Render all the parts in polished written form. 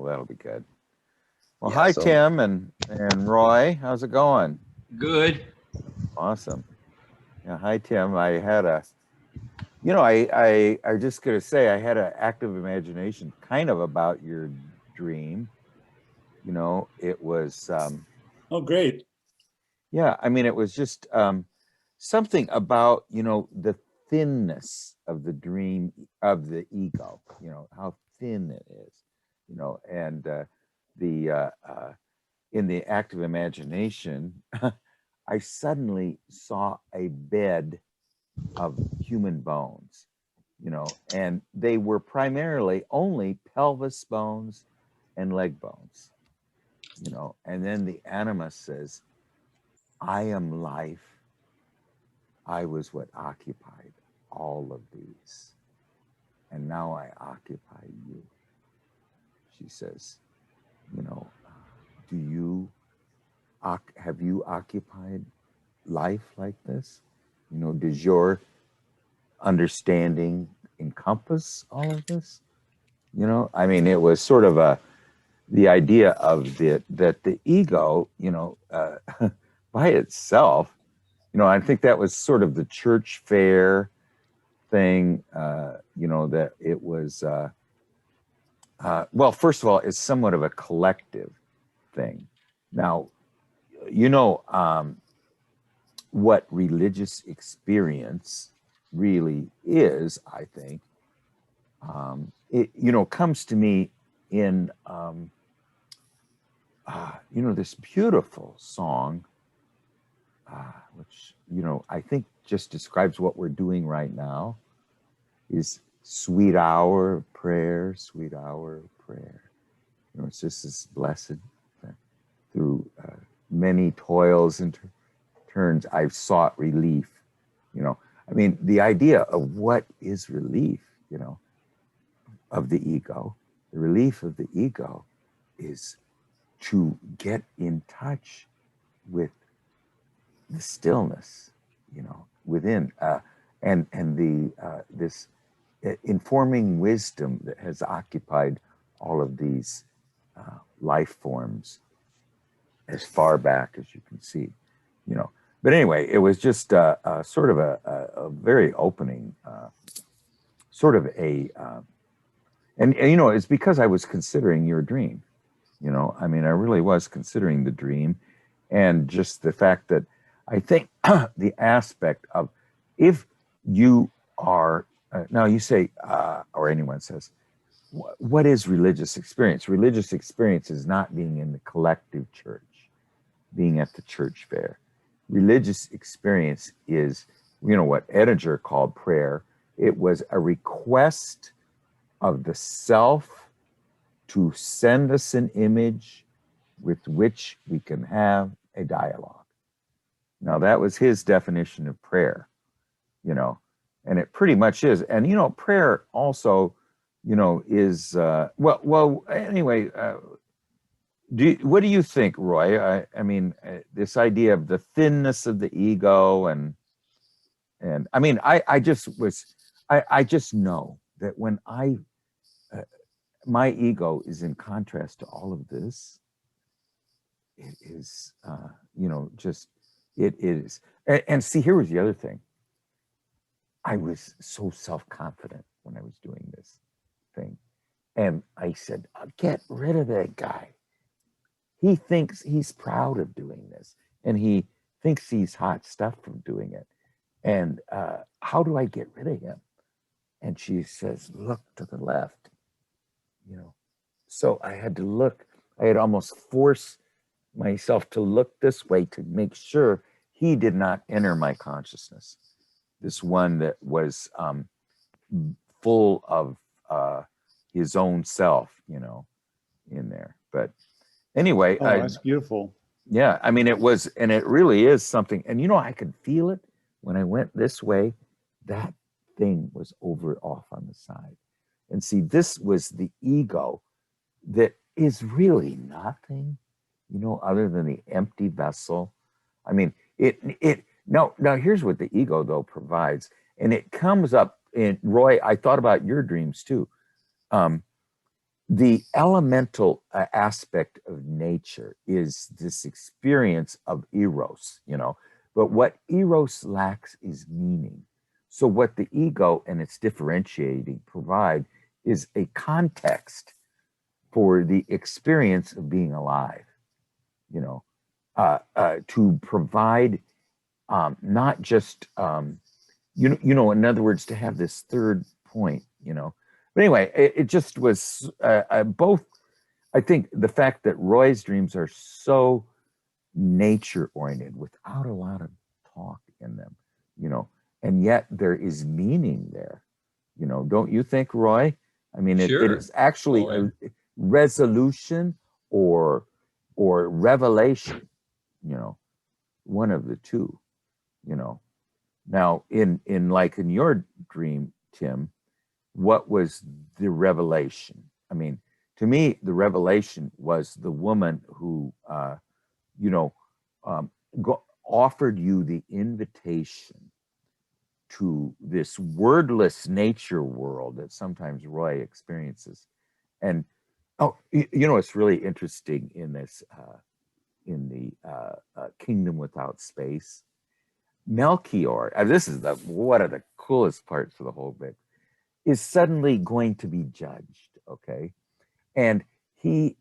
that'll be good. Well, Yeah, hi, so- Tim and Roy. How's it going? Good. Awesome. Yeah, hi, Tim. I had a, I just gonna say I had an active imagination kind of about your dream. It was, Oh, great. yeah, I mean, it was just something about, the thinness of the dream of the ego, how thin it is, and in the active imagination, I suddenly saw a bed of human bones, and they were primarily only pelvis bones and leg bones, and then the anima says, I am life. I was what occupied all of these, and now I occupy you. She says, do you have you occupied life like this? Does your understanding encompass all of this? I mean, it was sort of the idea of that the ego, by itself, I think that was sort of the church fair thing, that it was, well, first of all, it's somewhat of a collective thing. Now, what religious experience really is, I think, it, comes to me in, this beautiful song, which, I think just describes what we're doing right now, is sweet hour of prayer, sweet hour of prayer. It's just this blessed through many toils and turns, I've sought relief. I mean, the idea of what is relief, of the ego, the relief of the ego is to get in touch with the stillness, within, and the this informing wisdom that has occupied all of these life forms as far back as you can see, But anyway, it was just sort of a very opening, sort of a, and it's because I was considering your dream, I mean, I really was considering the dream, and just the fact that I think the aspect of, if you are, now you say, or anyone says, what is religious experience? Religious experience is not being in the collective church, being at the church fair. Religious experience is, what Edinger called prayer. It was a request of the self to send us an image with which we can have a dialogue. Now, that was his definition of prayer, and it pretty much is. And, prayer also, is, well, anyway, what do you think, Roy? I mean, this idea of the thinness of the ego, and I mean, I just know that when my ego is in contrast to all of this, it is, it is. And see, here was the other thing. I was so self-confident when I was doing this thing. And I said, get rid of that guy. He thinks he's proud of doing this, and he thinks he's hot stuff from doing it. And how do I get rid of him? And she says, look to the left, So I had to look. I had almost forced myself to look this way to make sure he did not enter my consciousness. This one that was full of his own self, in there. But anyway, that's beautiful. Yeah, I mean, it was, and it really is something. And I could feel it when I went this way. That thing was over off on the side. And see, this was the ego that is really nothing, other than the empty vessel. I mean, now here's what the ego though provides. And it comes up in, Roy, I thought about your dreams too. the elemental aspect of nature is this experience of eros, but what eros lacks is meaning. So what the ego and its differentiating provide is a context for the experience of being alive, to provide not just, in other words, to have this third point, But anyway, it just was both. I think the fact that Roy's dreams are so nature oriented without a lot of talk in them, and yet there is meaning there, don't you think, Roy? I mean, it Sure. is actually a resolution or revelation, one of the two, Now, in your dream, Tim, what was the revelation? I mean, to me, the revelation was the woman who, offered you the invitation to this wordless nature world that sometimes Roy experiences. And, it's really interesting in this, in the Kingdom Without Space, Melchior, this is one of the coolest parts of the whole bit, is suddenly going to be judged, okay? And he,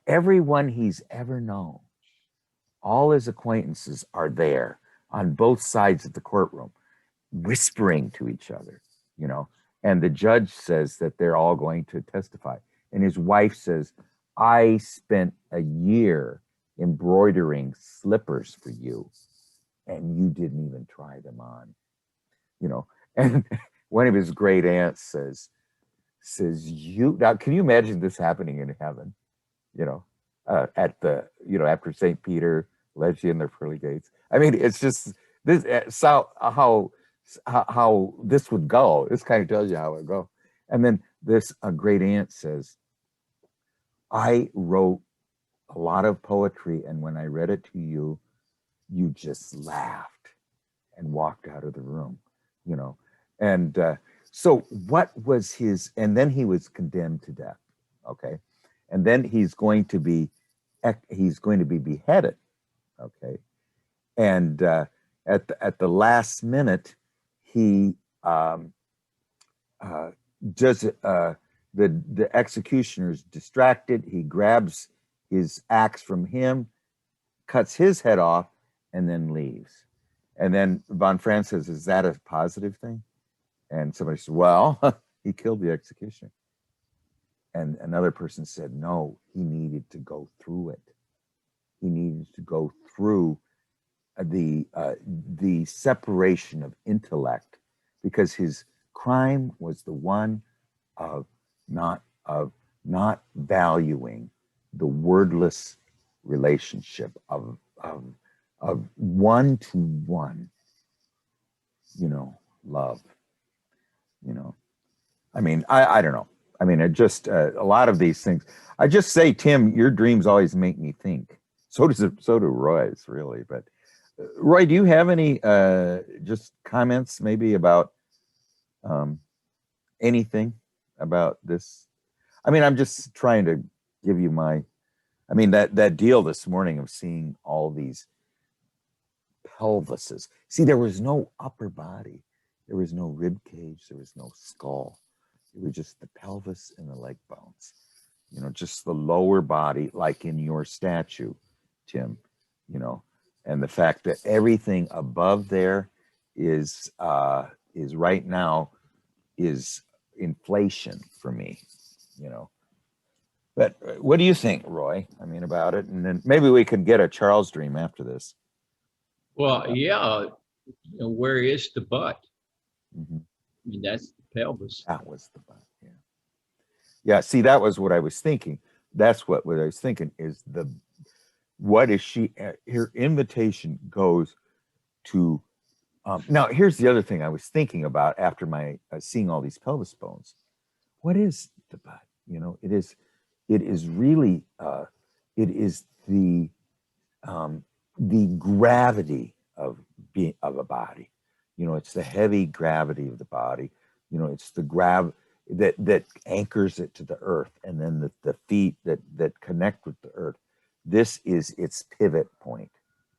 everyone he's ever known, all his acquaintances are there on both sides of the courtroom, whispering to each other, and the judge says that they're all going to testify. And his wife says, I spent a year embroidering slippers for you, and you didn't even try them on, and one of his great aunts says, you, now, can you imagine this happening in heaven, at the, after St. Peter led you in the pearly gates? I mean, it's just this, so how this would go. This kind of tells you how it would go. And then this great aunt says, I wrote a lot of poetry, and when I read it to you, you just laughed and walked out of the room, And so what was his, and then he was condemned to death, okay? And then he's going to be beheaded, okay? And at the last minute, he does the executioner's distracted. He grabs his axe from him, cuts his head off, and then leaves. And then Von Franz says, is that a positive thing? And somebody said, well, he killed the executioner. And another person said, no, he needed to go through it. He needed to go through the separation of intellect, because his crime was the one of not valuing the wordless relationship of one to one, love. I mean, I don't know. I mean, it just a lot of these things. I just say, Tim, your dreams always make me think. So do Roy's, really. But Roy, do you have any just comments maybe about anything about this? I mean, I'm just trying to give you my, I mean, that deal this morning of seeing all these pelvises. See, there was no upper body. There was no rib cage. There was no skull. It was just the pelvis and the leg bones. Just the lower body, like in your statue, Tim, and the fact that everything above there is right now is inflation for me, But what do you think, Roy? I mean, about it? And then maybe we can get a Charles dream after this. Well, yeah. Where is the butt? Mm-hmm. I mean, that's the pelvis. That was the butt. Yeah. Yeah. See, that was what I was thinking. That's what I was thinking is what is she? Her invitation goes to. Now, here's the other thing I was thinking about after my seeing all these pelvis bones. What is the butt? It is really it is the gravity of a body. It's the heavy gravity of the body. It's the that anchors it to the earth, and then the feet that connect with the earth. This is its pivot point,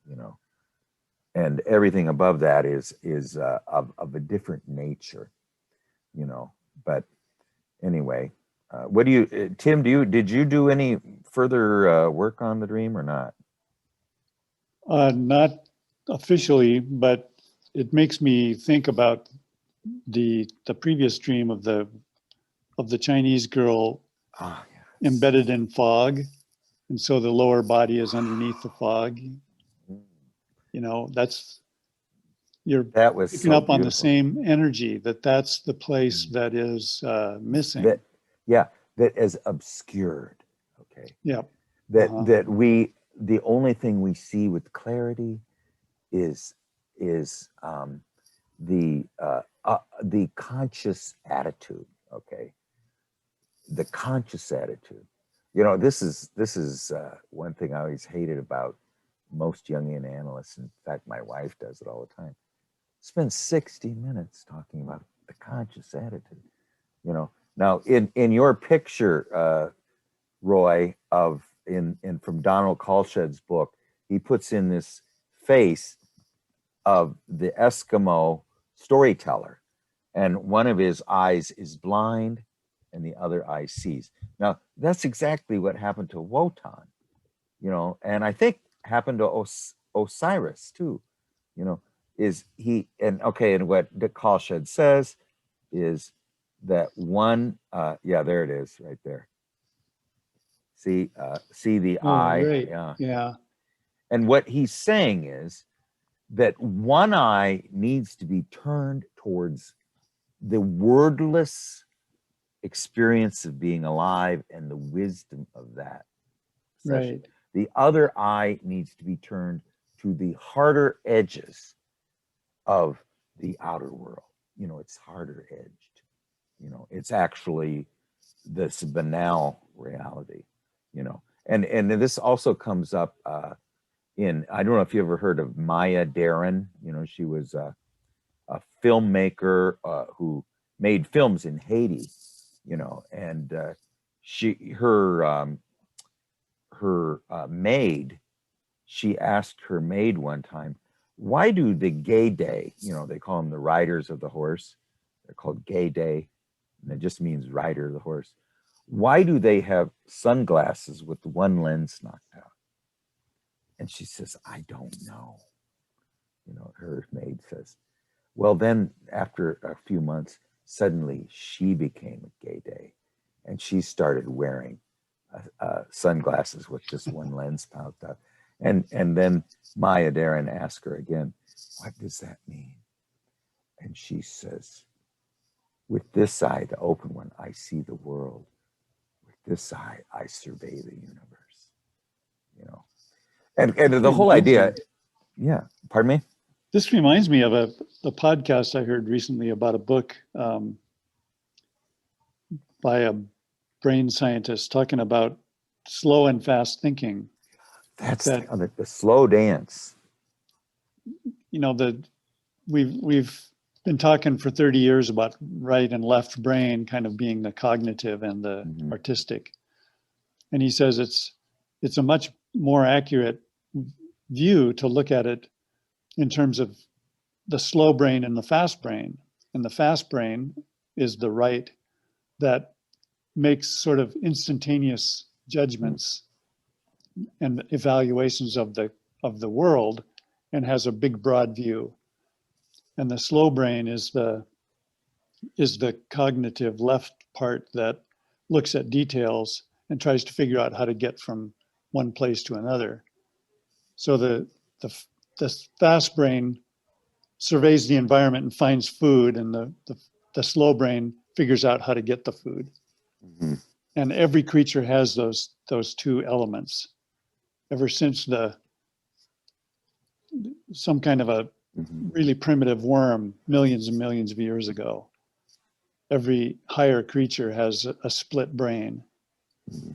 you know, and everything above that is of a different nature, you know. But anyway, what do you, Tim? Did you do any further work on the dream or not? Not officially, but it makes me think about the previous dream of the Chinese girl Ah, yes. embedded in fog, and so the lower body is underneath the fog. You know, you're That was picking so up on the beautiful. same energy, that's the place that is missing. That, yeah, that is obscured. Okay. Yeah. That Uh-huh. that the only thing we see with clarity is the conscious attitude. Okay. The conscious attitude. You know, this is one thing I always hated about most Jungian analysts. In fact, my wife does it all the time. Spend 60 minutes talking about the conscious attitude. You know, now in your picture, Roy, in from Donald Kalshed's book, he puts in this face of the Eskimo storyteller, and one of his eyes is blind and the other eye sees. Now, that's exactly what happened to Wotan, you know, and I think happened to Osiris too, you know, is he, and okay, and what Dick Kalshed says is that one, yeah, there it is right there. See the Oh, eye, great. yeah. Yeah. And what he's saying is that one eye needs to be turned towards the wordless experience of being alive and the wisdom of that session. Right. The other eye needs to be turned to the harder edges of the outer world. You know, it's harder edged. You know, it's actually this banal reality, you know. And this also comes up in, I don't know if you ever heard of Maya Deren. You know, she was a filmmaker who made films in Haiti, you know, and her maid, she asked her maid one time, why do the gay day, you know, they call them the riders of the horse, they're called gay day, and it just means rider of the horse. Why do they have sunglasses with one lens knocked out? And she says, I don't know. You know, her maid says, well, then after a few months, suddenly she became a gay day, and she started wearing sunglasses with just one lens popped up. And then Maya Deren asked her again, what does that mean? And she says, with this eye, the open one, I see the world. With this eye, I survey the universe. You know, and the whole idea, yeah. Pardon me. This reminds me of a podcast I heard recently about a book by a brain scientist talking about slow and fast thinking. That's that, the slow dance. You know, we've been talking for 30 years about right and left brain kind of being the cognitive and the artistic. And he says it's a much more accurate view to look at it in terms of the slow brain and the fast brain. And the fast brain is the right that makes sort of instantaneous judgments and evaluations of the world and has a big broad view. And the slow brain is the cognitive left part that looks at details and tries to figure out how to get from one place to another. So the fast brain surveys the environment and finds food, and the slow brain figures out how to get the food. Mm-hmm. And every creature has those two elements. Ever since some kind of a really primitive worm millions and millions of years ago, every higher creature has a split brain. Mm-hmm.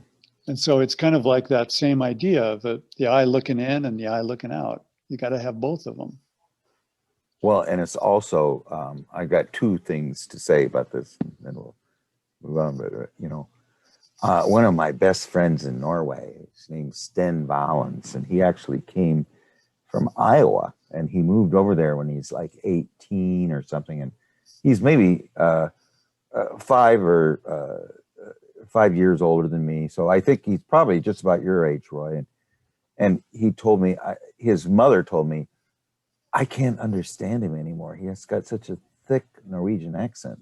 And so it's kind of like that same idea of the eye looking in and the eye looking out. You got to have both of them. Well, and it's also, I got two things to say about this, and then we'll move on, but one of my best friends in Norway, his name's Sten Valens, and he actually came from Iowa, and he moved over there when he's like 18 or something, and he's maybe 5 years older than me, so I think he's probably just about your age, Roy. And he told me, his mother told me, I can't understand him anymore. He has got such a thick Norwegian accent.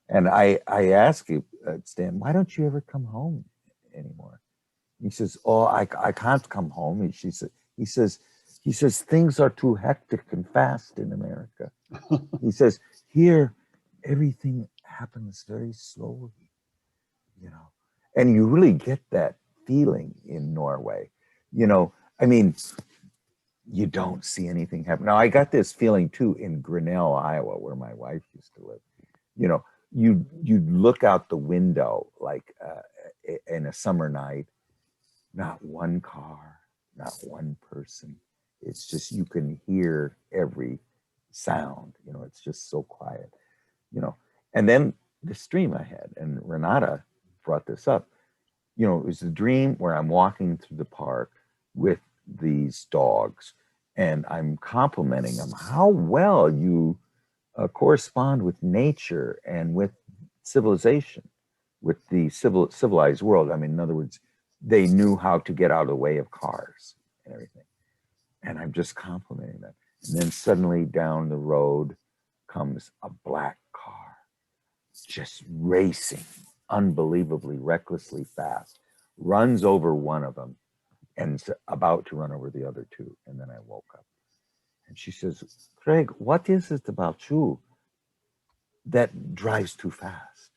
And I asked you, Stan, why don't you ever come home anymore? He says, oh, I can't come home. He says, things are too hectic and fast in America. He says, here, everything happens very slowly, and you really get that feeling in Norway. I mean, you don't see anything happen. Now, I got this feeling too in Grinnell, Iowa, where my wife used to live. You'd look out the window like in a summer night, not one car, not one person. It's just, you can hear every sound, it's just so quiet, And then this dream I had, and Renata brought this up, it was a dream where I'm walking through the park with these dogs, and I'm complimenting them how well you correspond with nature and with civilization, with the civilized world. I mean, in other words, they knew how to get out of the way of cars and everything. And I'm just complimenting them. And then suddenly down the road comes a black car, just racing unbelievably recklessly fast, runs over one of them and about to run over the other two. And then I woke up. And she says, Craig, what is it about you that drives too fast?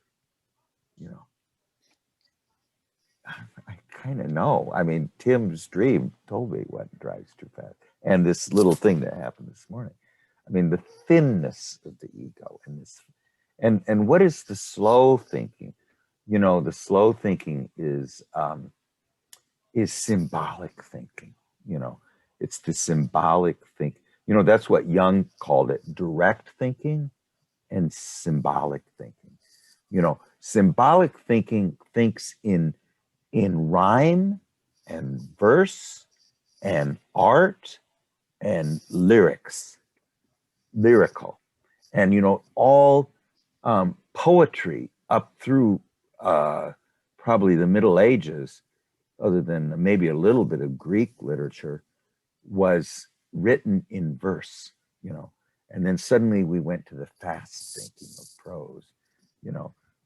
I kind of know. I mean, Tim's dream told me what drives too fast. And this little thing that happened this morning. I mean, the thinness of the ego and this, and what is the slow thinking? The slow thinking is symbolic thinking. It's the symbolic thinking. That's what Jung called it, direct thinking and symbolic thinking. Symbolic thinking thinks in rhyme and verse and art and lyrical, and all poetry up through probably the Middle Ages, other than maybe a little bit of Greek literature, was written in verse, and then suddenly we went to the fast thinking of prose,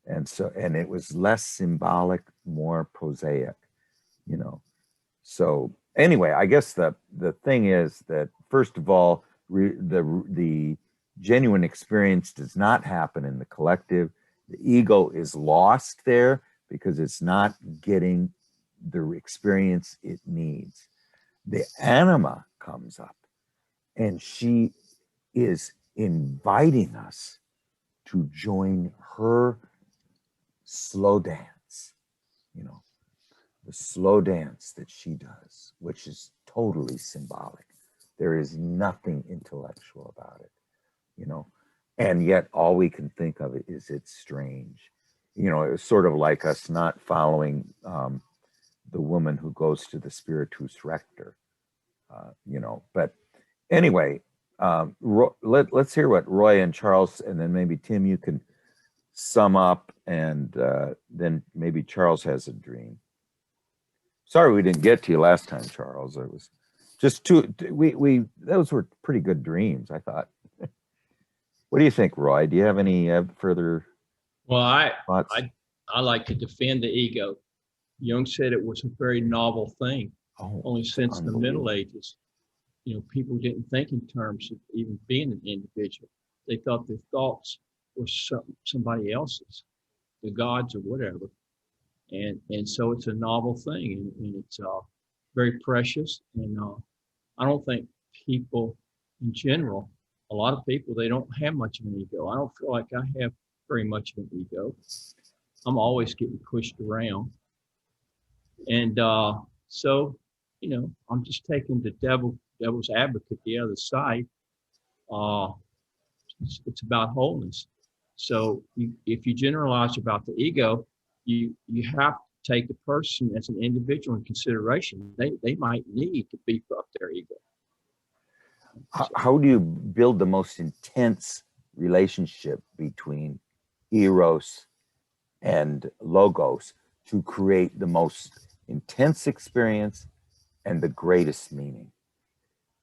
and it was less symbolic, more prosaic, So anyway, I guess the thing is that, first of all, the genuine experience does not happen in the collective. The ego is lost there because it's not getting the experience it needs. The anima comes up, and she is inviting us to join her slow dance, the slow dance that she does, which is totally symbolic. There is nothing intellectual about it, and yet all we can think of it is it's strange. It's sort of like us not following the woman who goes to the Spiritus Rector, but anyway, let's hear what Roy and Charles, and then maybe Tim, you can sum up, and then maybe Charles has a dream. Sorry we didn't get to you last time, Charles. It was just those were pretty good dreams, I thought. What do you think, Roy? Do you have any further thoughts? I like to defend the ego. Jung said it was a very novel thing. Only since the Middle Ages, people didn't think in terms of even being an individual. They thought their thoughts were somebody else's, the gods or whatever. And so it's a novel thing, and it's very precious. And I don't think people in general, a lot of people, they don't have much of an ego. I don't feel like I have very much of an ego. I'm always getting pushed around. And so, I'm just taking the devil's advocate, the other side. It's about wholeness. So if you generalize about the ego, you have to take the person as an individual in consideration. They might need to beef up their ego. How do you build the most intense relationship between eros and logos to create the most intense experience and the greatest meaning?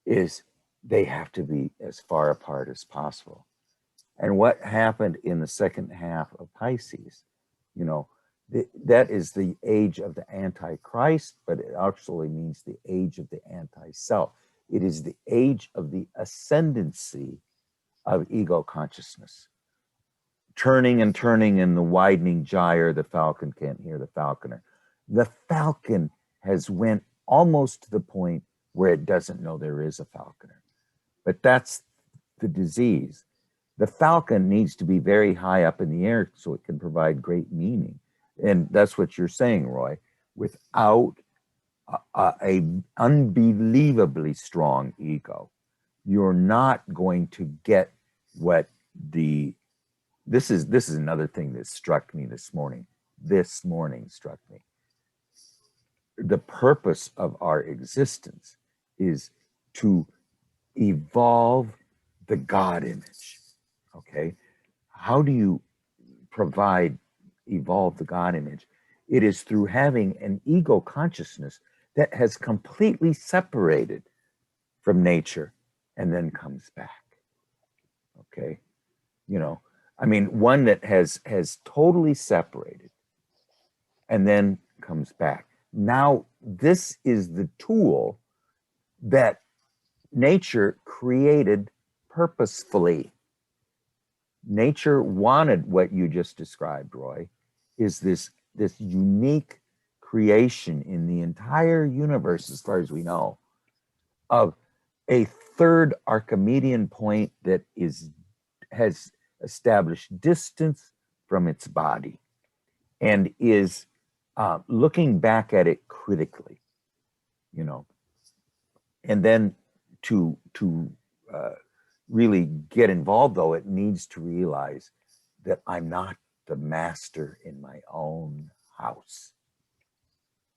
Is they have to be as far apart as possible. And what happened in the second half of Pisces, you know, that is the age of the Antichrist, but it actually means the age of the anti-self. It is the age of the ascendancy of ego consciousness. Turning and turning in the widening gyre, the falcon can't hear the falconer. The falcon has went almost to the point where it doesn't know there is a falconer. But that's the disease. The falcon needs to be very high up in the air so it can provide great meaning. And that's what you're saying, Roy. Without a unbelievably strong ego, you're not going to get what this is another thing that struck me this morning. This morning struck me. The purpose of our existence is to evolve the God image. Okay, how do you evolve the God image? It is through having an ego consciousness that has completely separated from nature and then comes back. Okay, you know, I mean, one that has totally separated and then comes back. Now, this is the tool that nature created purposefully. Nature wanted what you just described, Roy, is this unique creation in the entire universe, as far as we know, of a third Archimedean point that has established distance from its body and is looking back at it critically, you know, and then to really get involved, though, it needs to realize that I'm not the master in my own house.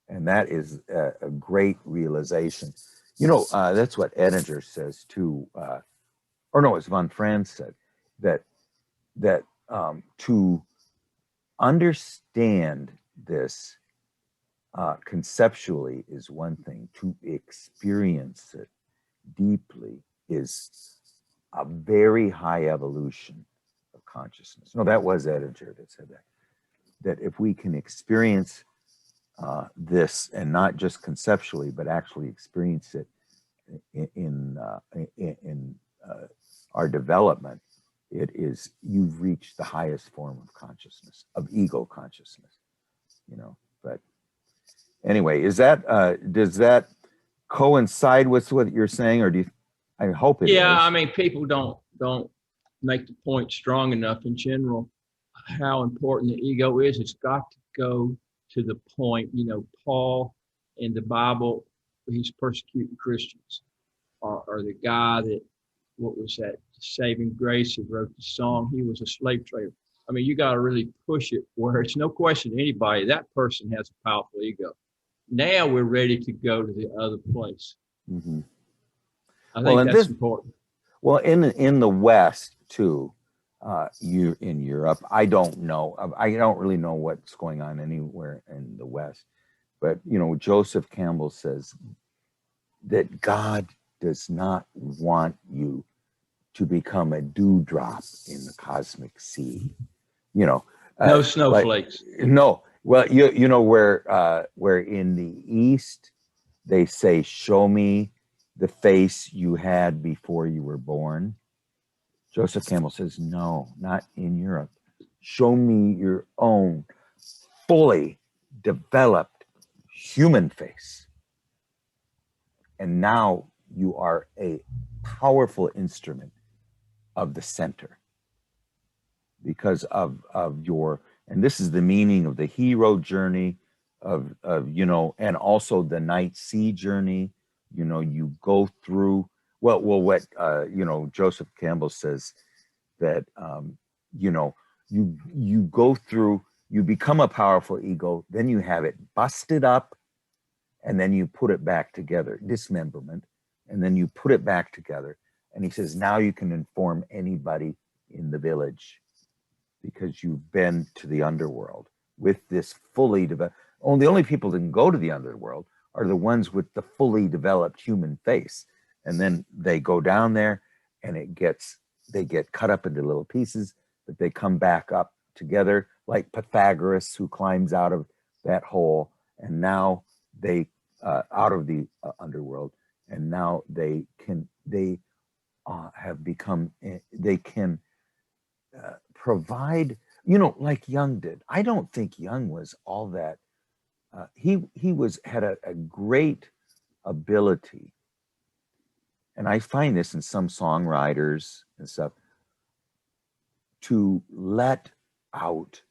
And that is a great realization. You know, that's what Edinger says too, or no, it's Von Franz said, that to understand this conceptually is one thing, to experience it deeply is a very high evolution of consciousness. No, that was Edinger that said that if we can experience this, and not just conceptually, but actually experience it in our development, it is, you've reached the highest form of consciousness, of ego consciousness, you know. But anyway, does that coincide with what you're saying, or do you? I hope it is. Yeah, I mean, people don't make the point strong enough in general how important the ego is. It's got to go to the point, you know, Paul in the Bible, he's persecuting Christians, or the guy that, what was that, Saving Grace, who wrote the song, he was a slave trader. I mean, you got to really push it where it's no question to anybody, that person has a powerful ego. Now we're ready to go to the other place. Mm-hmm. I think that's important. Well, in the West too, you in Europe, I don't know. I don't really know what's going on anywhere in the West, but you know, Joseph Campbell says that God does not want you to become a dewdrop in the cosmic sea. You know, no snowflakes. Like, no. Well, you know where in the East they say, "Show me the face you had before you were born." Joseph Campbell says, no, not in Europe. Show me your own fully developed human face. And now you are a powerful instrument of the center because of your, and this is the meaning of the hero journey of you know, and also the night sea journey. You know, you go through, what you know, Joseph Campbell says that you know, you go through, you become a powerful ego, then you have it busted up, and then you put it back together, dismemberment, and then you put it back together. And he says, now you can inform anybody in the village because you've been to the underworld with this fully developed. The only people that can go to the underworld are the ones with the fully developed human face. And then they go down there and they get cut up into little pieces, but they come back up together like Pythagoras, who climbs out of that hole. And now they, out of the underworld, and now they have become, they can provide, like Jung did. I don't think Jung was all that. He had a great ability, and I find this in some songwriters and stuff, to let out,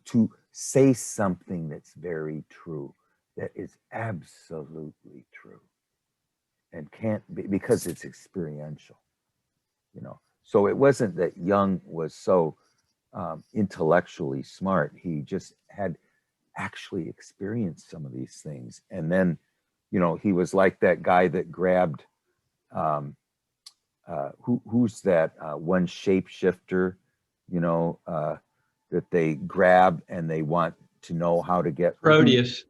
to say something that's very true, that is absolutely true, and can't be, because it's experiential, So it wasn't that Jung was so intellectually smart. He just had actually experienced some of these things. And then, he was like that guy that grabbed, who's that one shapeshifter, that they grab and they want to know how to get Proteus.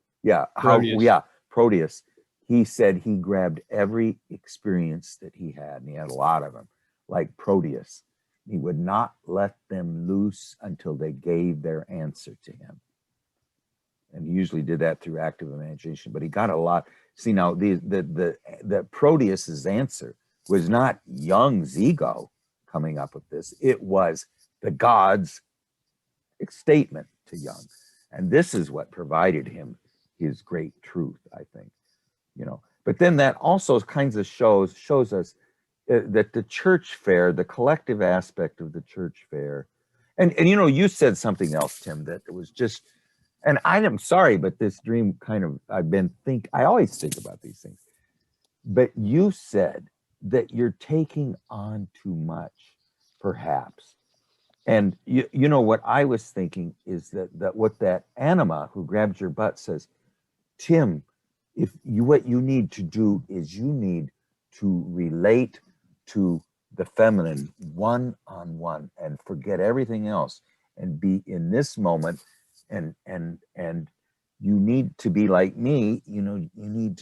Proteus. He said he grabbed every experience that he had, and he had a lot of them, like Proteus. He would not let them loose until they gave their answer to him. And he usually did that through active imagination, but he got a lot. See, now the Proteus's answer was not Jung's ego coming up with this. It was the God's statement to Jung. And this is what provided him his great truth, I think, But then that also kinds of shows us that the church fair, the collective aspect of the church fair, and you said something else, Tim, that it was just, and I'm sorry, but this dream kind of, I always think about these things, but you said that you're taking on too much, perhaps. And what I was thinking is that what that anima who grabs your butt says, Tim, what you need to do is you need to relate to the feminine one-on-one and forget everything else and be in this moment, and you need to be like me, you need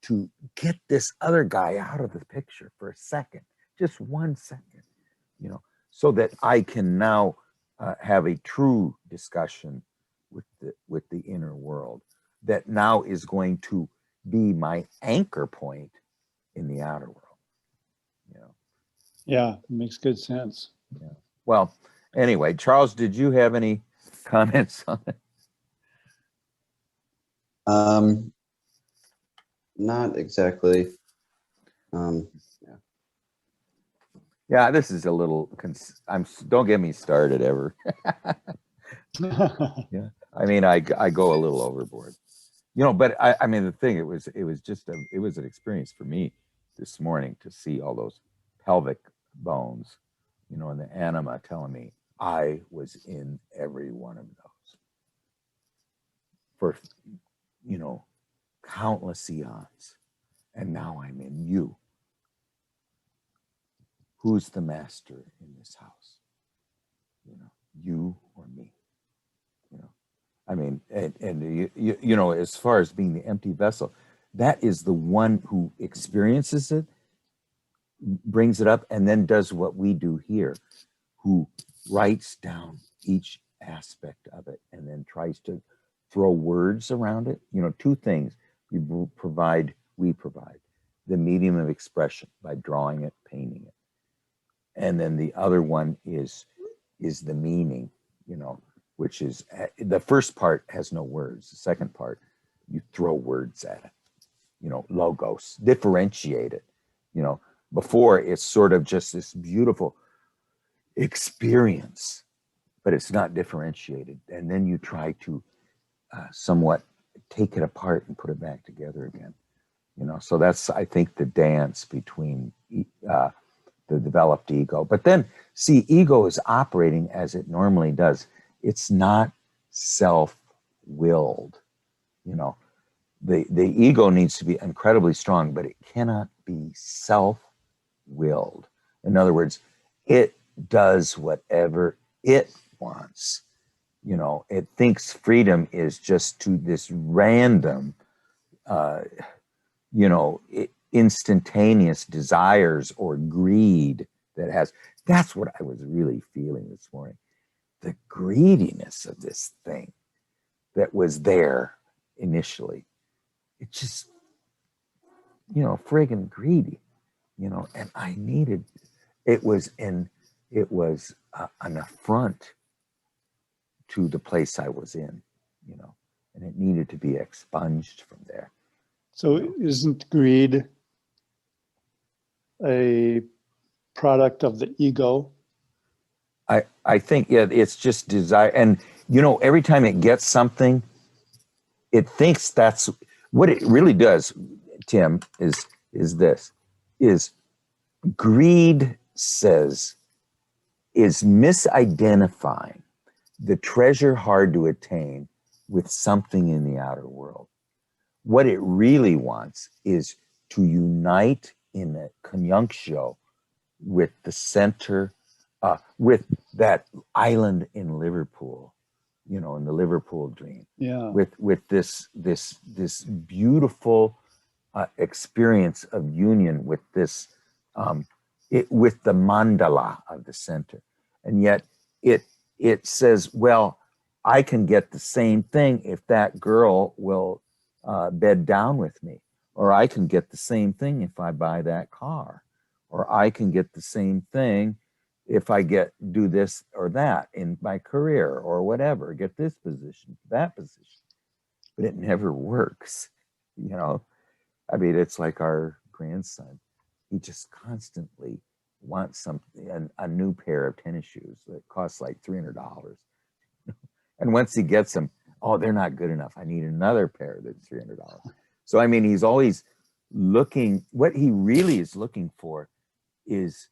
to get this other guy out of the picture for a second, just 1 second, so that I can now have a true discussion with the inner world that now is going to be my anchor point in the outer world. Yeah, it makes good sense. Yeah. Well, anyway, Charles, did you have any comments on it? Not exactly. Yeah, this is a little. Don't get me started ever. Yeah, I mean, I go a little overboard, But I mean, the thing, it was an experience for me this morning to see all those pelvic bones, and the anima telling me I was in every one of those for, countless eons, and now I'm in you. Who's the master in this house? You or me? I mean, and as far as being the empty vessel, that is the one who experiences it, brings it up, and then does what we do here, who writes down each aspect of it and then tries to throw words around it. Two things we provide the medium of expression by drawing it, painting it, and then the other one is the meaning, which is, the first part has no words. The second part, you throw words at it, logos, differentiate it. Before it's sort of just this beautiful experience, but it's not differentiated. And then you try to somewhat take it apart and put it back together again. So that's, I think, the dance between the developed ego. But then, see, ego is operating as it normally does. It's not self-willed. You know, the ego needs to be incredibly strong, but it cannot be self-willed. In other words, it does whatever it wants. You know, it thinks freedom is just to this random, you know, instantaneous desires or greed that has. That's what I was really feeling this morning. The greediness of this thing that was there initially. It just, you know, friggin' greedy, you know, and I needed, it was an affront to the place I was in, you know, and it needed to be expunged from there. So isn't greed a product of the ego? I think, yeah, it's just desire. And, you know, every time it gets something, it thinks that's what it really does, Tim, is greed is misidentifying the treasure hard to attain with something in the outer world. What it really wants is to unite in a conjunctio with the center, with that island in Liverpool, you know, in the Liverpool dream. Yeah. With this beautiful experience of union with this, with the mandala of the center, and yet it says, well, I can get the same thing if that girl will bed down with me, or I can get the same thing if I buy that car, or I can get the same thing if I do this or that in my career or whatever, get this position, that position. But it never works, you know. I mean, it's like our grandson. He just constantly wants something, a new pair of tennis shoes that costs like $300. And once he gets them, oh, they're not good enough. I need another pair that's $300. So, I mean, he's always looking, what he really is looking for is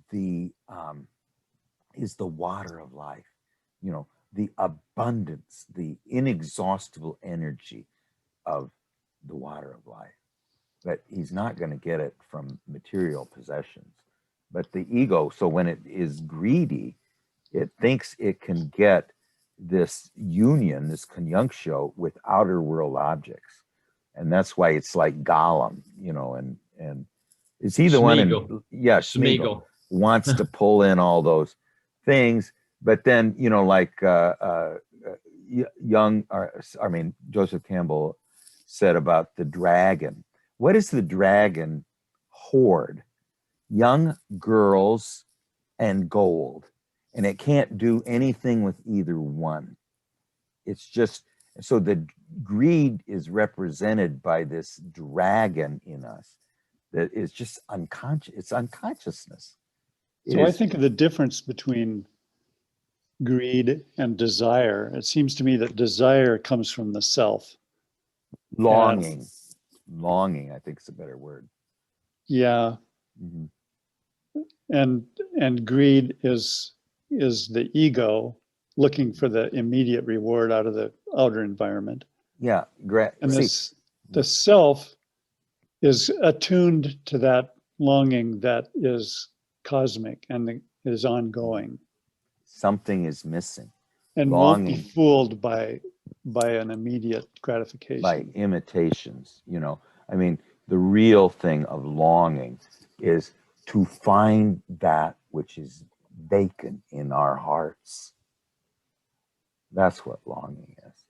the water of life, you know, the abundance, the inexhaustible energy of the water of life. But he's not going to get it from material possessions. But the ego, so when it is greedy, it thinks it can get this union, this conjunctio with outer world objects. And that's why it's like Gollum, you know, and is he the one in, yeah, Smeagol wants to pull in all those things, but then, you know, like Joseph Campbell said about the dragon. What is the dragon hoard? Young girls and gold. And it can't do anything with either one. It's just, so the greed is represented by this dragon in us that is just unconscious. It's unconsciousness. So I think of the difference between greed and desire. It seems to me that desire comes from the self. Longing. Longing, I think is a better word. Yeah. Mm-hmm. And greed is the ego looking for the immediate reward out of the outer environment. Yeah. And the self is attuned to that longing that is cosmic and is ongoing. Something is missing. And longing. Won't be fooled by an immediate gratification. By imitations, you know. I mean, the real thing of longing is to find that which is vacant in our hearts. That's what longing is.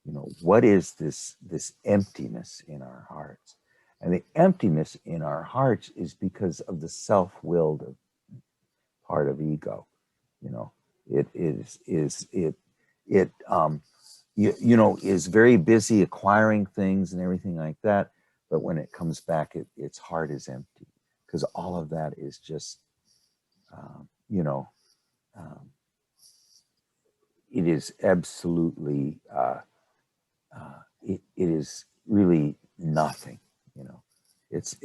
You know, what is this emptiness in our hearts? And the emptiness in our hearts is because of the self-willed part of ego. You know, it is very busy acquiring things and everything like that. But when it comes back, its heart is empty, because all of that is just, it is absolutely, it is really nothing, you know. It's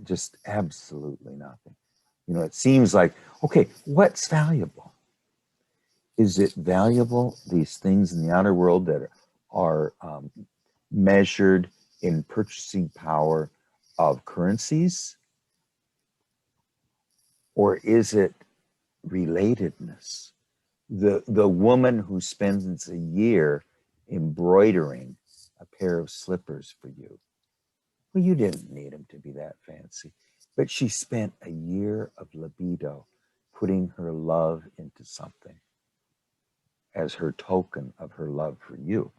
just absolutely nothing. You know, it seems like, okay, what's valuable? Is it valuable, these things in the outer world that are measured in purchasing power of currencies? Or is it relatedness? The woman who spends a year embroidering a pair of slippers for you. Well, you didn't need them to be that fancy, but she spent a year of libido putting her love into something as her token of her love for you.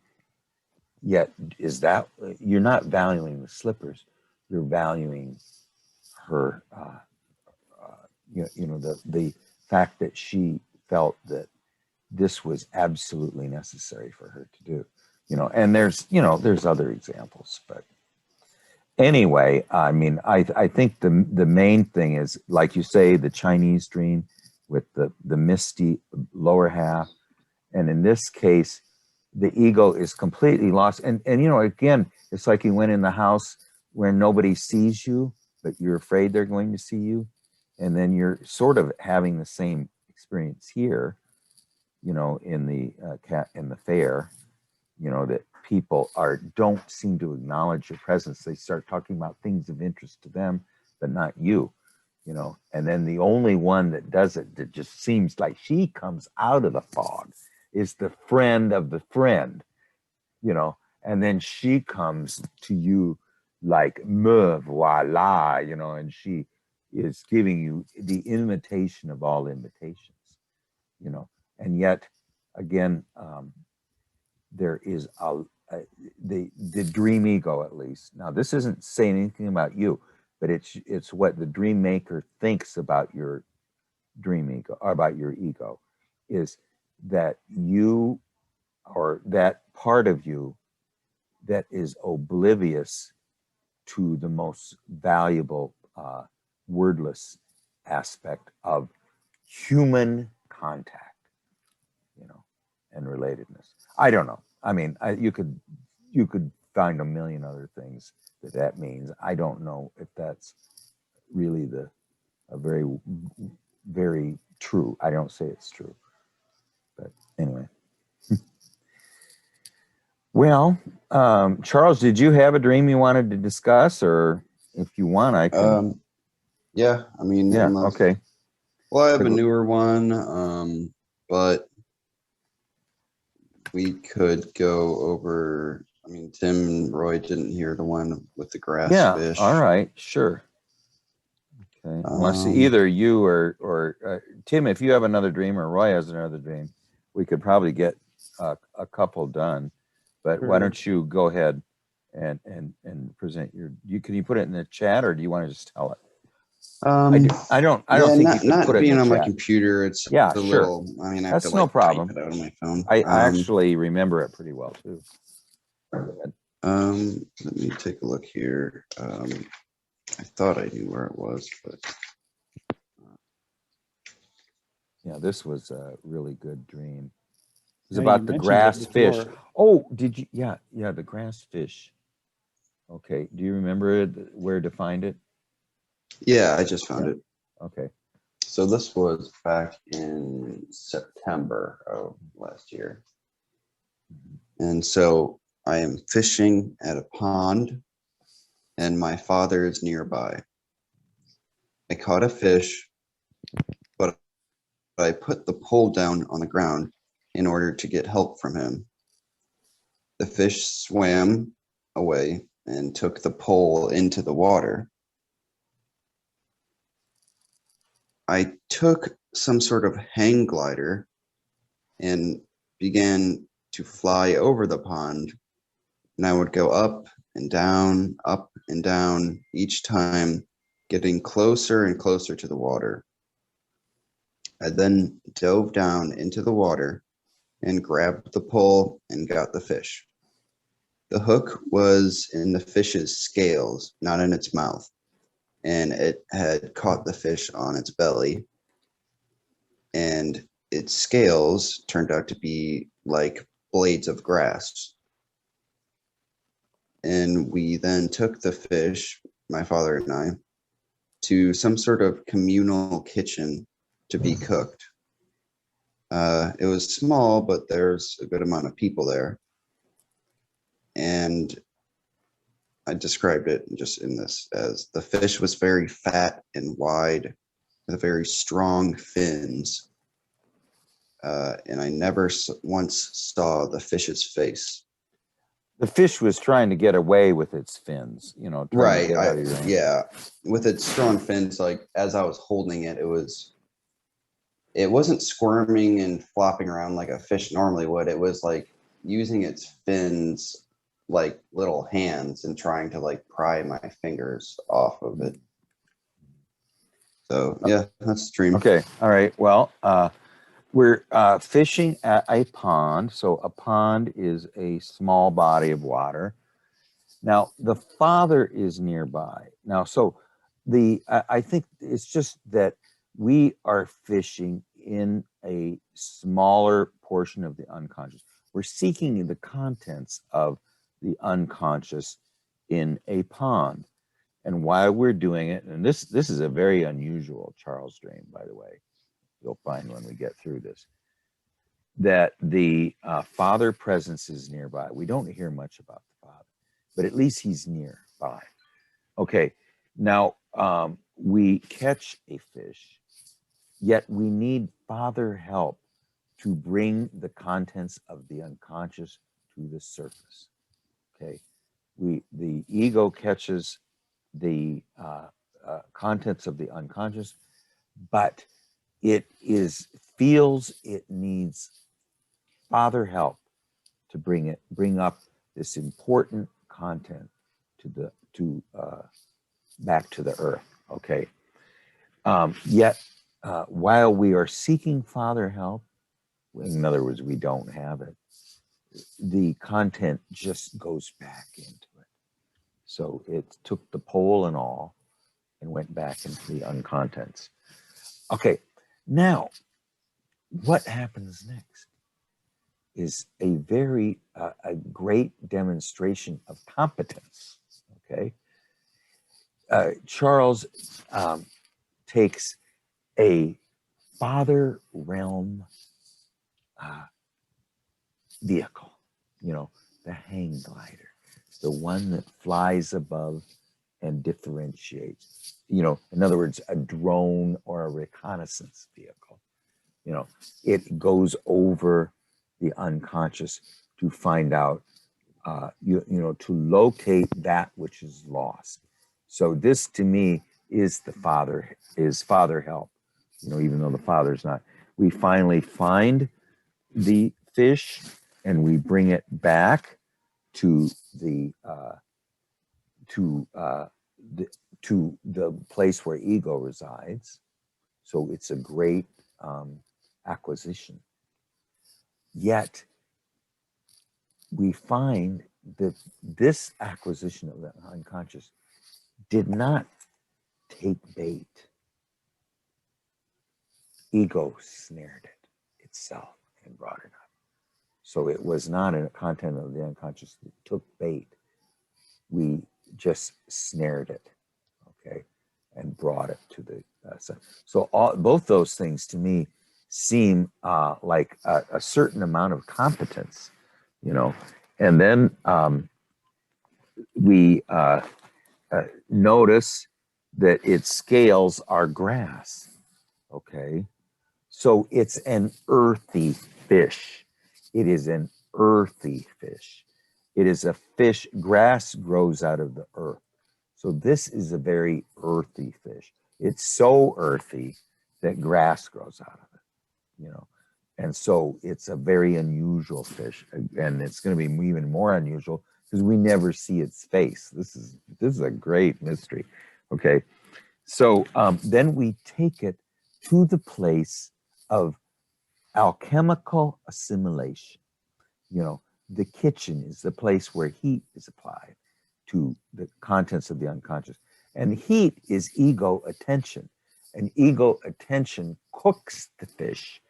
Yet, is that, you're not valuing the slippers, you're valuing her, the fact that she felt that this was absolutely necessary for her to do, and there's other examples, but anyway, I mean, I think the main thing is, like you say, the Chinese dream with the misty lower half. And in this case, the ego is completely lost. And again, it's like you went in the house where nobody sees you, but you're afraid they're going to see you. And then you're sort of having the same experience here, in the fair, that people don't seem to acknowledge your presence. They start talking about things of interest to them, but not you, and then the only one that does it, that just seems like she comes out of the fog, is the friend of the friend, and then she comes to you like me voila, and she is giving you the invitation of all invitations, and yet again, there is the dream ego, at least. Now, this isn't saying anything about you, but it's what the dream maker thinks about your dream ego, or about your ego, is that you, or that part of you that is oblivious to the most valuable wordless aspect of human contact, and relatedness. I don't know. I mean, you could find a million other things that means. I don't know if that's really a very, very true. I don't say it's true, but anyway. Well, Charles, did you have a dream you wanted to discuss, or if you want, I can. Yeah, I mean, yeah, okay. Well, I have a newer one, but we could go over. I mean, Tim and Roy didn't hear the one with the grass fish. All right, sure. Okay. Unless either you or Tim, if you have another dream, or Roy has another dream, we could probably get a couple done. But why don't you go ahead and present can you put it in the chat, or do you want to just tell it? I don't think you can put it in the chat. Not being on my computer, it's sure. little, I mean, I have That's to no problem. type it out on my phone. I actually remember it pretty well too. Let me take a look here. I thought I knew where it was, but yeah, this was a really good dream. It was about the grass fish. Oh, did you? Yeah, the grass fish. Okay, do you remember where to find it? Yeah, I just found it. Okay. So this was back in September of last year. And so I am fishing at a pond, and my father is nearby. I caught a fish, but I put the pole down on the ground in order to get help from him. The fish swam away and took the pole into the water. I took some sort of hang glider and began to fly over the pond, and I would go up and down, each time getting closer and closer to the water. I then dove down into the water and grabbed the pole and got the fish. The hook was in the fish's scales, not in its mouth, and it had caught the fish on its belly, and its scales turned out to be like blades of grass. And we then took the fish, my father and I, to some sort of communal kitchen to be cooked. It was small, but there's a good amount of people there. And I described it just in this as the fish was very fat and wide, with very strong fins. And I never once saw the fish's face. The fish was trying to get away with its fins, you know. Right. Yeah. With its strong fins, like as I was holding it, it wasn't squirming and flopping around like a fish normally would. It was like using its fins like little hands and trying to like pry my fingers off of it. So yeah, that's the dream. Okay. All right. Well, we're fishing at a pond. So a pond is a small body of water. Now the father is nearby. Now, so I think it's just that we are fishing in a smaller portion of the unconscious. We're seeking the contents of the unconscious in a pond. And while we're doing it, and this is a very unusual Charles dream, by the way, you'll find when we get through this, that the father presence is nearby. We don't hear much about the father, but at least he's nearby. Okay, now we catch a fish, yet we need father help to bring the contents of the unconscious to the surface. Okay, the ego catches the contents of the unconscious, but it feels it needs father help to bring up this important content back to the earth. Okay, yet while we are seeking father help, in other words, we don't have it, the content just goes back into it. So it took the pole and all and went back into the uncontents. Okay, now what happens next is a great demonstration of competence. Okay, Charles takes a father realm vehicle, you know, the hang glider, the one that flies above and differentiates, you know, in other words, a drone or a reconnaissance vehicle. You know, it goes over the unconscious to find out, you know, to locate that which is lost. So this to me is father help, you know, even though the father's not. We finally find the fish and we bring it back to the place where ego resides. So it's a great acquisition. Yet we find that this acquisition of the unconscious did not take bait. Ego snared it itself and brought it up. So it was not a content of the unconscious that took bait. We just snared it, okay, and brought it to the sun. So both those things to me seem like a certain amount of competence, you know. And then we notice that its scales are grass, okay. So it's an earthy fish. It is an earthy fish. It is a fish, grass grows out of the earth. So this is a very earthy fish. It's so earthy that grass grows out of it, you know. And so it's a very unusual fish. And it's going to be even more unusual because we never see its face. This is a great mystery, okay. So then we take it to the place of alchemical assimilation. You know, the kitchen is the place where heat is applied to the contents of the unconscious. And heat is ego attention. And ego attention cooks the fish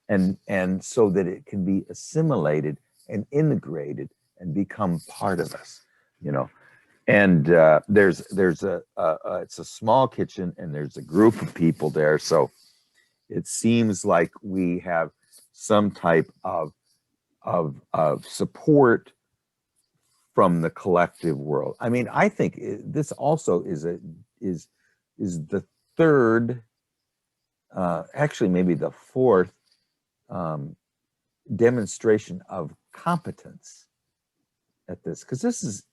and so that it can be assimilated and integrated and become part of us, you know. And there's a it's a small kitchen, and there's a group of people there. So it seems like we have some type of support from the collective world. I mean, I think this also is the third, actually maybe the fourth demonstration of competence at this, because this is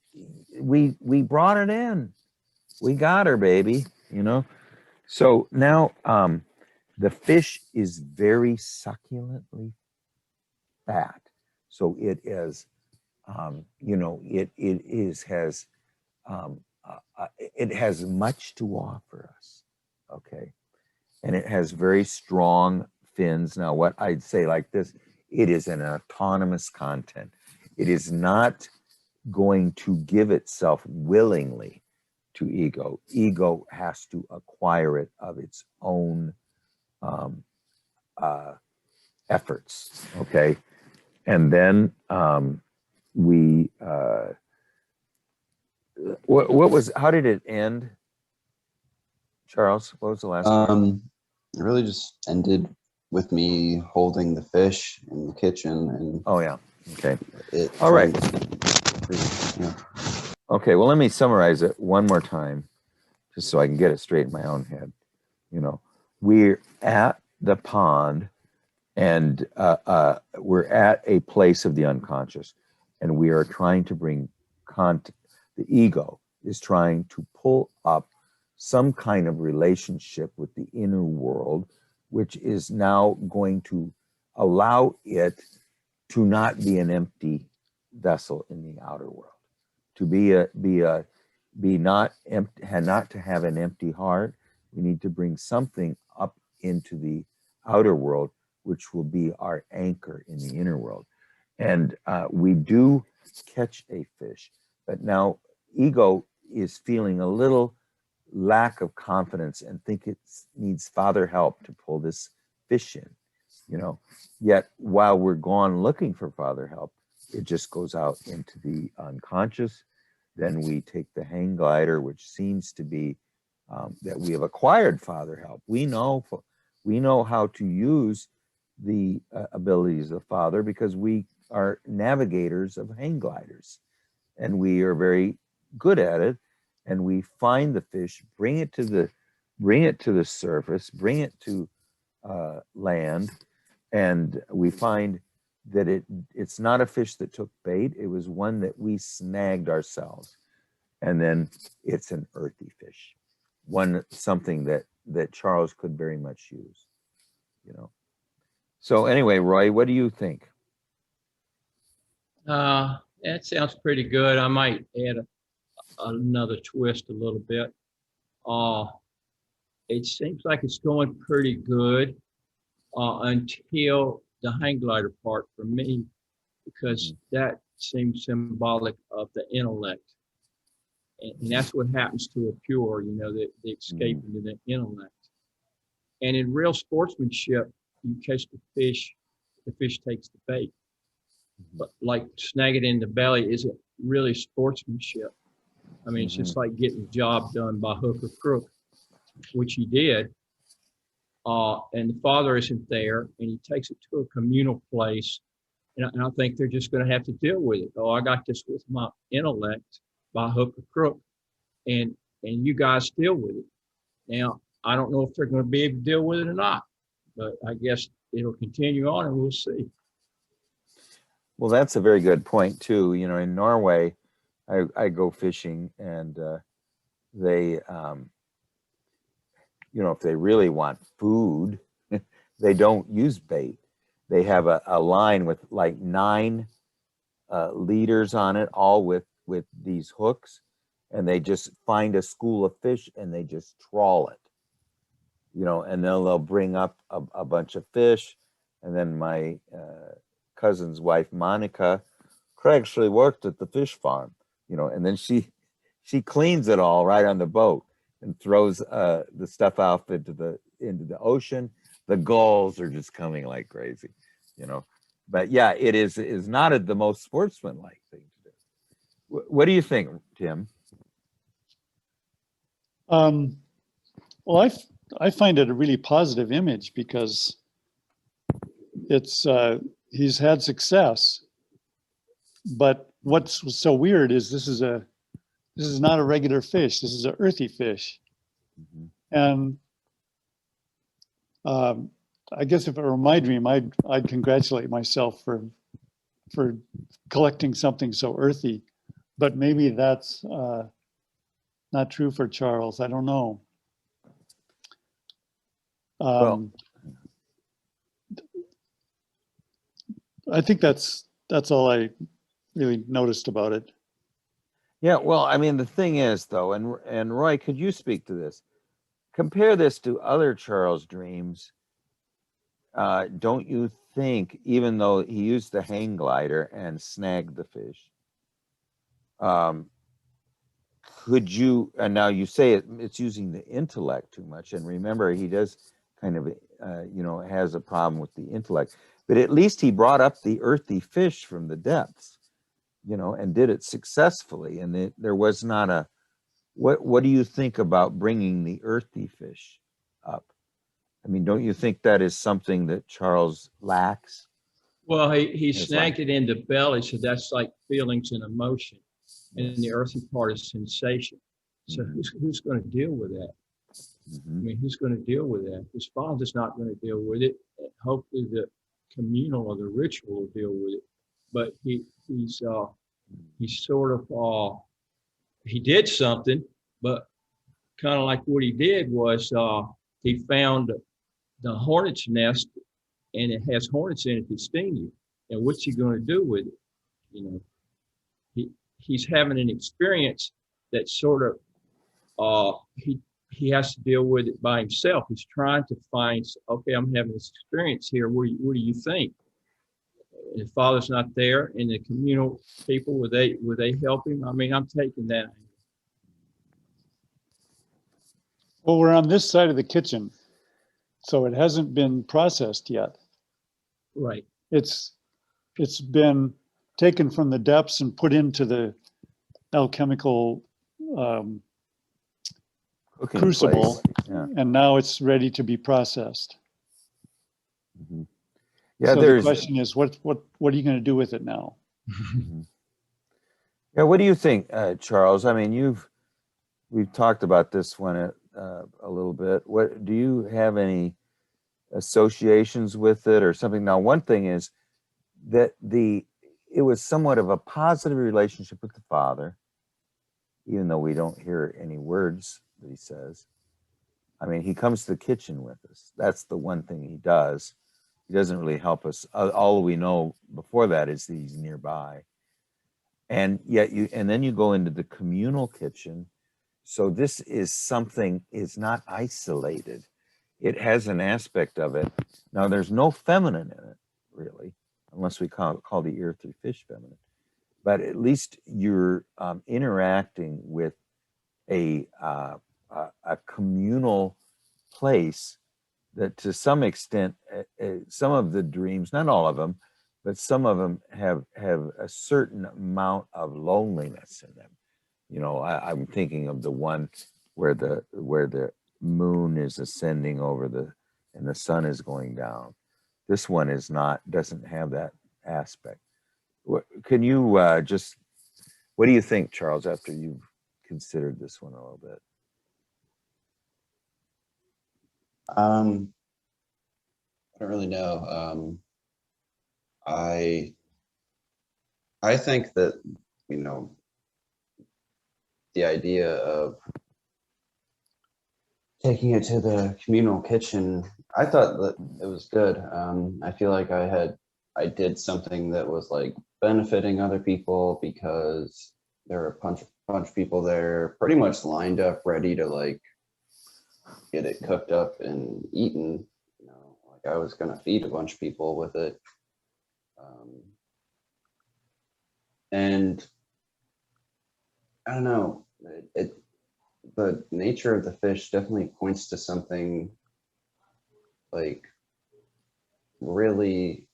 we brought it in, we got her, baby, you know. So now the fish is very succulently fat, so it is you know, it has much to offer us, okay, and it has very strong fins. Now what I'd say like this, it is an autonomous content. It is not going to give itself willingly to ego. Ego has to acquire it of its own efforts, okay? And then we, how did it end, Charles? What was the last part? It really just ended with me holding the fish in the kitchen, and oh yeah, okay, all right. Yeah. Okay, well, let me summarize it one more time, just so I can get it straight in my own head. You know, we're at the pond, and we're at a place of the unconscious, and we are trying to bring the ego is trying to pull up some kind of relationship with the inner world, which is now going to allow it to not be an empty vessel in the outer world, to not to have an empty heart. We need to bring something up into the outer world, which will be our anchor in the inner world. And we do catch a fish, but now ego is feeling a little lack of confidence and think it needs Father help to pull this fish in, you know. Yet while we're gone looking for Father help, it just goes out into the unconscious. Then we take the hang glider, which seems to be that we have acquired Father help. We know how to use the abilities of Father, because we are navigators of hang gliders, and we are very good at it. And we find the fish, bring it to the surface, bring it to land, and we find that it's not a fish that took bait. It was one that we snagged ourselves, and then it's an earthy fish, something that Charles could very much use, you know. So anyway, Roy, what do you think? That sounds pretty good. I might add another twist a little bit. It seems like it's going pretty good until the hang glider part for me, because that seems symbolic of the intellect. And that's what happens to a pure, you know, the escape into the intellect. And in real sportsmanship, you catch the fish takes the bait. But like snag it in the belly isn't really sportsmanship. I mean, it's just like getting the job done by hook or crook, which he did. And the Father isn't there, and he takes it to a communal place. And I think they're just going to have to deal with it. Oh, I got this with my intellect by hook or crook, and you guys deal with it. Now, I don't know if they're going to be able to deal with it or not, but I guess it'll continue on, and we'll see. Well, that's a very good point too. You know, in Norway, I go fishing, and they, you know, if they really want food, they don't use bait. They have a line with like 9 leaders on it, all with these hooks, and they just find a school of fish and they just trawl it, you know, and then they'll bring up a bunch of fish. And then my cousin's wife, Monica, actually worked at the fish farm, you know, and then she cleans it all right on the boat and throws the stuff out into the ocean. The gulls are just coming like crazy, you know. But yeah, it is not the most sportsmanlike thing to do. What do you think, Tim? Well, I find it a really positive image because it's he's had success, but what's so weird is this is not a regular fish. This is an earthy fish, and I guess if it were my dream, I'd congratulate myself for collecting something so earthy, but maybe that's not true for Charles. I don't know. Well, I think that's all I really noticed about it. yeah, well, I mean, the thing is, though, and Roy, could you speak to this? Compare this to other Charles dreams. Don't you think, even though he used the hang glider and snagged the fish, could you, and now you say it's using the intellect too much, and remember, he does kind of, has a problem with the intellect, but at least he brought up the earthy fish from the depths, and did it successfully, and there was not a, what do you think about bringing the earthy fish up? I mean, don't you think that is something that Charles lacks? Well, he snagged it in the belly, so that's like feelings and emotion. And the earthy part is sensation. So who's going to deal with that? I mean, who's going to deal with that? His father's not going to deal with it. Hopefully the communal or the ritual will deal with it. But he's sort of, he did something, but kind of like what he did was he found the hornet's nest, and it has hornets in it that sting you. And what's he going to do with it? He's having an experience that sort of he has to deal with it by himself. He's trying to find, okay, I'm having this experience here. What do you think? His father's not there, and the communal people, would they help him? I mean, I'm taking that. Well, we're on this side of the kitchen, so it hasn't been processed yet. Right. It's been taken from the depths and put into the alchemical crucible, and now it's ready to be processed. Yeah, so the question is, what are you going to do with it now? Yeah, what do you think, Charles? I mean, we've talked about this one a little bit. What do you have any associations with it or something? Now, one thing is that it was somewhat of a positive relationship with the father, even though we don't hear any words that he says. I mean, he comes to the kitchen with us. That's the one thing he does. He doesn't really help us. All we know before that is that he's nearby. And yet then you go into the communal kitchen. So this is something, is not isolated. It has an aspect of it. Now, there's no feminine in it, really, unless we call the earthy fish feminine. But at least you're interacting with a communal place that, to some extent, some of the dreams, not all of them, but some of them have a certain amount of loneliness in them. I'm thinking of the one where the moon is ascending over and the sun is going down. This one doesn't have that aspect. Can you what do you think, Charles, after you've considered this one a little bit? I don't really know. I think that, the idea of taking it to the communal kitchen, I thought that it was good. I feel like I did something that was like benefiting other people, because there were a bunch of people there pretty much lined up ready to like get it cooked up and eaten. Like I was gonna feed a bunch of people with it. And I don't know, the nature of the fish definitely points to something like really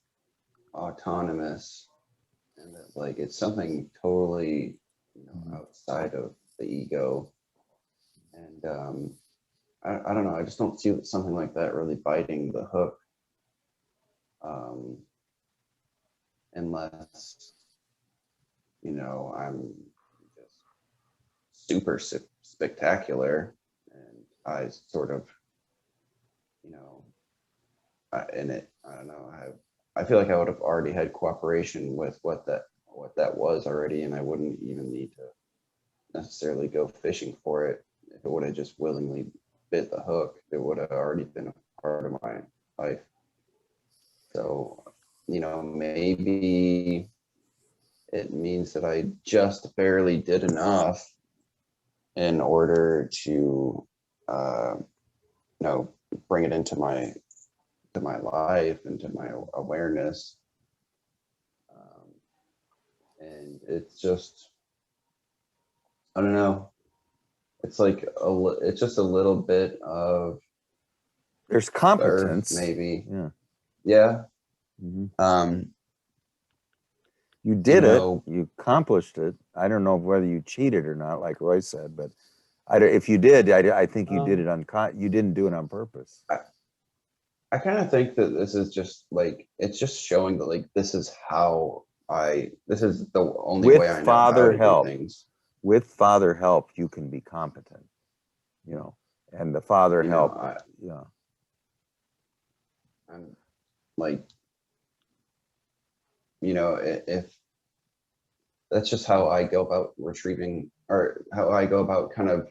autonomous, and that like it's something totally outside of the ego. And I don't know, I just don't see something like that really biting the hook, unless, you know, I'm just super spectacular, and I sort of, you know, I don't know, I feel like I would have already had cooperation with what that was already, and I wouldn't even need to necessarily go fishing for it. If it would have just willingly bit the hook, it would have already been a part of my life. So, you know, maybe it means that I just barely did enough in order to, you know, bring it into my life, into my awareness. And it's just, I don't know. It's like it's just a little bit of There's earth, competence. maybe. Yeah. Yeah. You did you it. know, You accomplished it. I don't know whether you cheated or not, like Roy said, but if you did, I think you did it you didn't do it on purpose. I kind of think that this is just like, it's just showing that like this is the only way I know how to do things. With Father help, you can be competent, you know, and the Father help. Yeah. I'm like, you know, if that's just how I go about retrieving, or how I go about kind of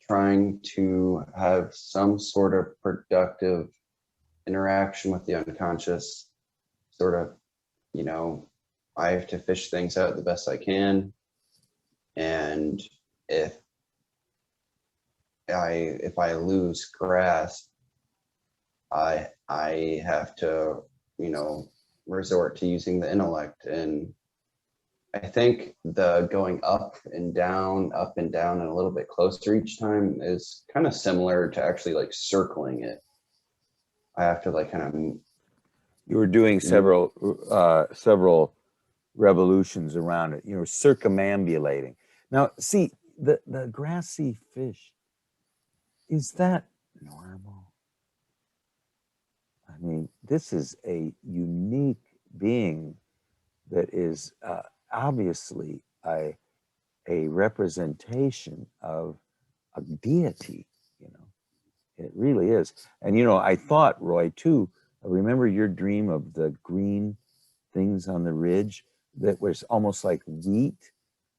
trying to have some sort of productive interaction with the unconscious, sort of, you know, I have to fish things out the best I can. And if I lose grasp, I have to, you know, resort to using the intellect. And I think the going up and down, and a little bit closer each time is kind of similar to actually like circling it. I have to like kind of. You were doing several revolutions around it. You know, circumambulating. Now, see, the grassy fish, is that normal? I mean, this is a unique being that is obviously a representation of a deity, you know. It really is. And, you know, I thought, Roy, too, remember your dream of the green things on the ridge that was almost like wheat?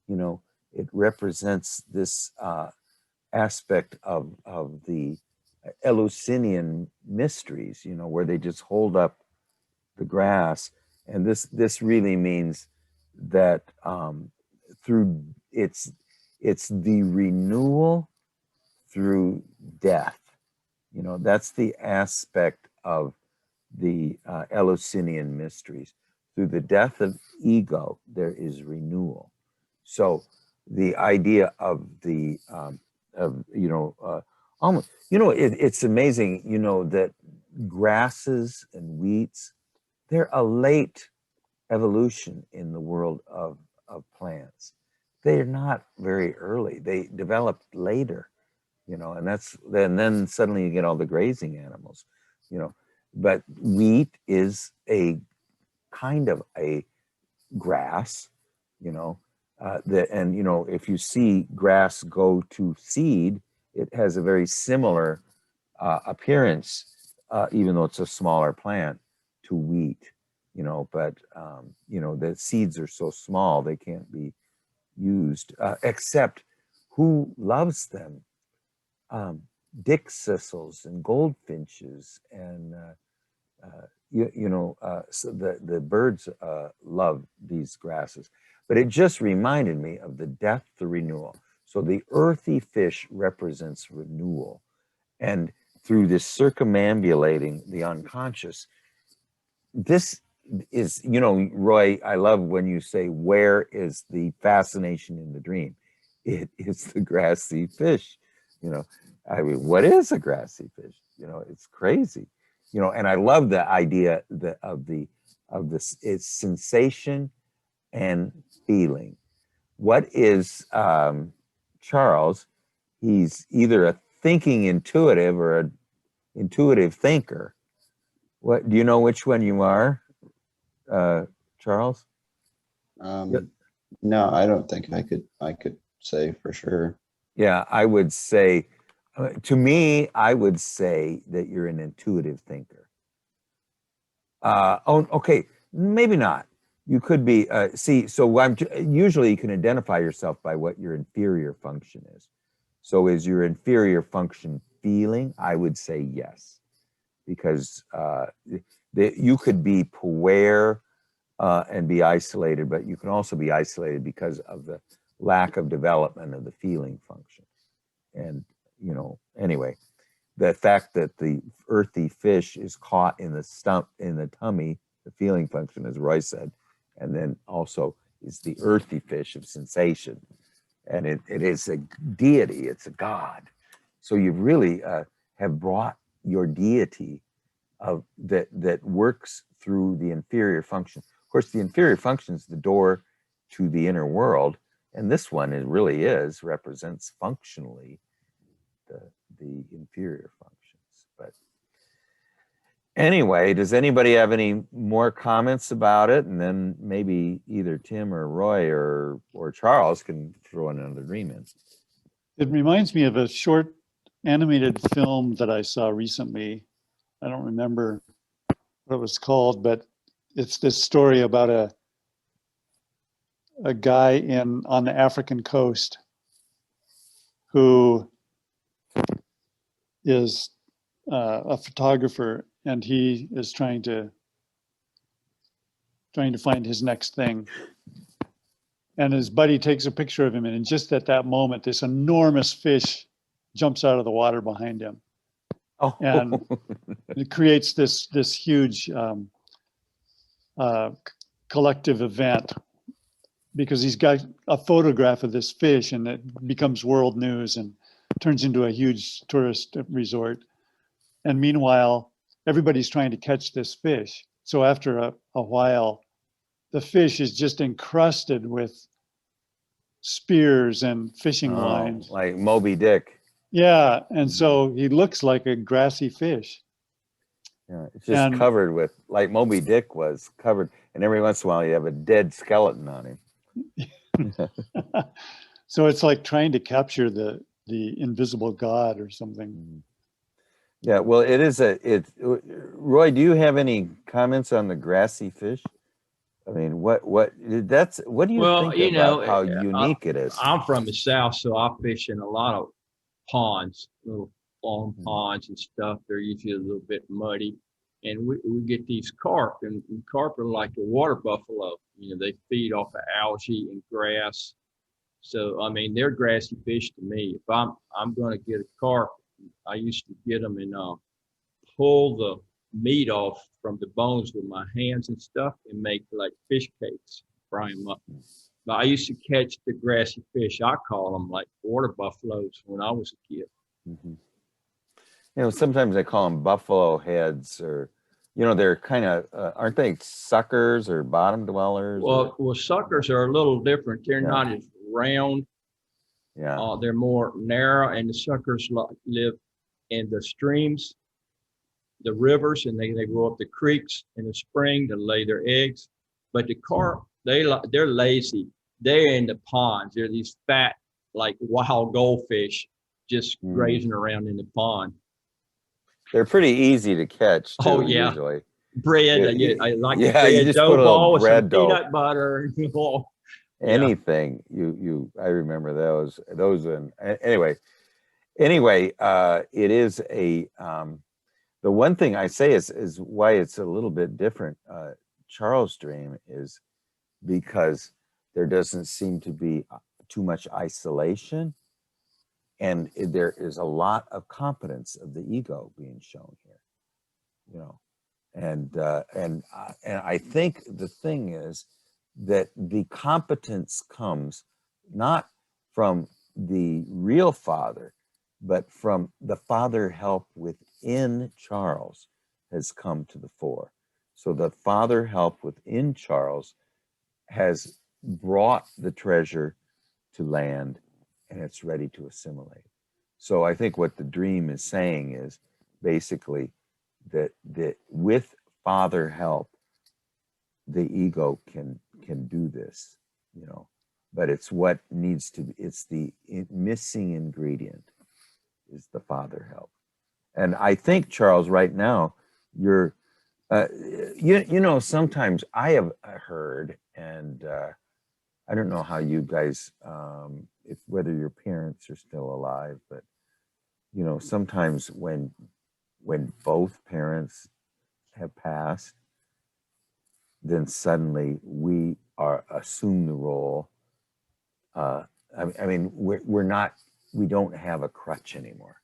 You know, it represents this aspect of the Eleusinian mysteries, you know, where they just hold up the grass. And this really means that through it's the renewal through death. You know, that's the aspect of the Eleusinian mysteries. Through the death of ego, there is renewal. So the idea of the almost, you know, it's amazing, you know, that grasses and wheats, they're a late evolution in the world of plants. They're not very early. They developed later, you know, and then suddenly you get all the grazing animals, you know. But wheat is a kind of a grass, you know, and you know, if you see grass go to seed, it has a very similar appearance, even though it's a smaller plant, to wheat, you know. But you know, the seeds are so small they can't be used, except who loves them? Dick cissels and goldfinches and so the birds love these grasses. But it just reminded me of the death, the renewal. So the earthy fish represents renewal. And through this circumambulating the unconscious, this is, you know, Roy, I love when you say, where is the fascination in the dream? It is the grassy fish, you know. I mean, what is a grassy fish? You know, it's crazy, you know. And I love the idea of this, it's sensation and feeling. What is Charles? he's either a thinking intuitive or an intuitive thinker. What do you know which one you are, Charles? No, I don't think I could say for sure. Yeah, I would say, to me, I would say that you're an intuitive thinker. Oh, okay, maybe not. You could be, see, so usually you can identify yourself by what your inferior function is. So is your inferior function feeling? I would say yes, because you could be aware and be isolated, but you can also be isolated because of the lack of development of the feeling function. And, you know, anyway, the fact that the earthy fish is caught in the tummy, the feeling function, as Roy said, and then also is the earthy fish of sensation. And it is a deity, it's a god. So you really have brought your deity that works through the inferior function. Of course, the inferior function is the door to the inner world, and this one represents functionally the inferior functions. But anyway, does anybody have any more comments about it? And then maybe either Tim or Roy or Charles can throw in another dream in. It reminds me of a short animated film that I saw recently. I don't remember what it was called, but it's this story about a guy on the African coast who is a photographer, and he is trying to find his next thing. And his buddy takes a picture of him, and just at that moment, this enormous fish jumps out of the water behind him. Oh. And it creates this huge collective event, because he's got a photograph of this fish, and it becomes world news and turns into a huge tourist resort. And meanwhile, everybody's trying to catch this fish. So after a while, the fish is just encrusted with spears and fishing lines. Like Moby Dick. Yeah, and so he looks like a grassy fish. Yeah, it's just covered with, like Moby Dick was covered, and every once in a while you have a dead skeleton on him. So it's like trying to capture the invisible god or something. Yeah, well, Roy, do you have any comments on the grassy fish? I mean, what do you think about how unique it is? I'm from the South, so I fish in a lot of ponds, little long ponds and stuff. They're usually a little bit muddy. And we get these carp, and carp are like a water buffalo. You know, they feed off of algae and grass. So, I mean, they're grassy fish to me. If I'm going to get a carp, I used to get them and pull the meat off from the bones with my hands and stuff and make like fish cakes, fry them up. But I used to catch the grassy fish. I call them like water buffaloes when I was a kid. Mm-hmm. You know, sometimes they call them buffalo heads, or, you know, they're kind of, aren't they suckers or bottom dwellers? Well, suckers are a little different. They're not as round. Yeah. They're more narrow, and the suckers live in the streams, the rivers, and they go up the creeks in the spring to lay their eggs. But the carp, they're lazy. They're in the ponds. They're these fat, like wild goldfish, just grazing around in the pond. They're pretty easy to catch too, oh yeah, usually. Bread. I like bread. You just dough put a ball with bread some dough. peanut butter. Anything I remember those and anyway, it is a the one thing I say is why it's a little bit different, Charles' dream, is because there doesn't seem to be too much isolation, and there is a lot of competence of the ego being shown here, you know, and I think the thing is that the competence comes not from the real father, but from the father help within Charles has come to the fore. So the father help within Charles has brought the treasure to land, and it's ready to assimilate. So I think what the dream is saying is basically that with Father help, the ego can do this, you know, but it's what needs to be, it's the missing ingredient is the Father help. And I think, Charles, right now, you're, you know, sometimes I have heard, and I don't know how you guys, if whether your parents are still alive, but you know, sometimes when both parents have passed, then suddenly we are assume the role. I mean, we're not, we don't have a crutch anymore,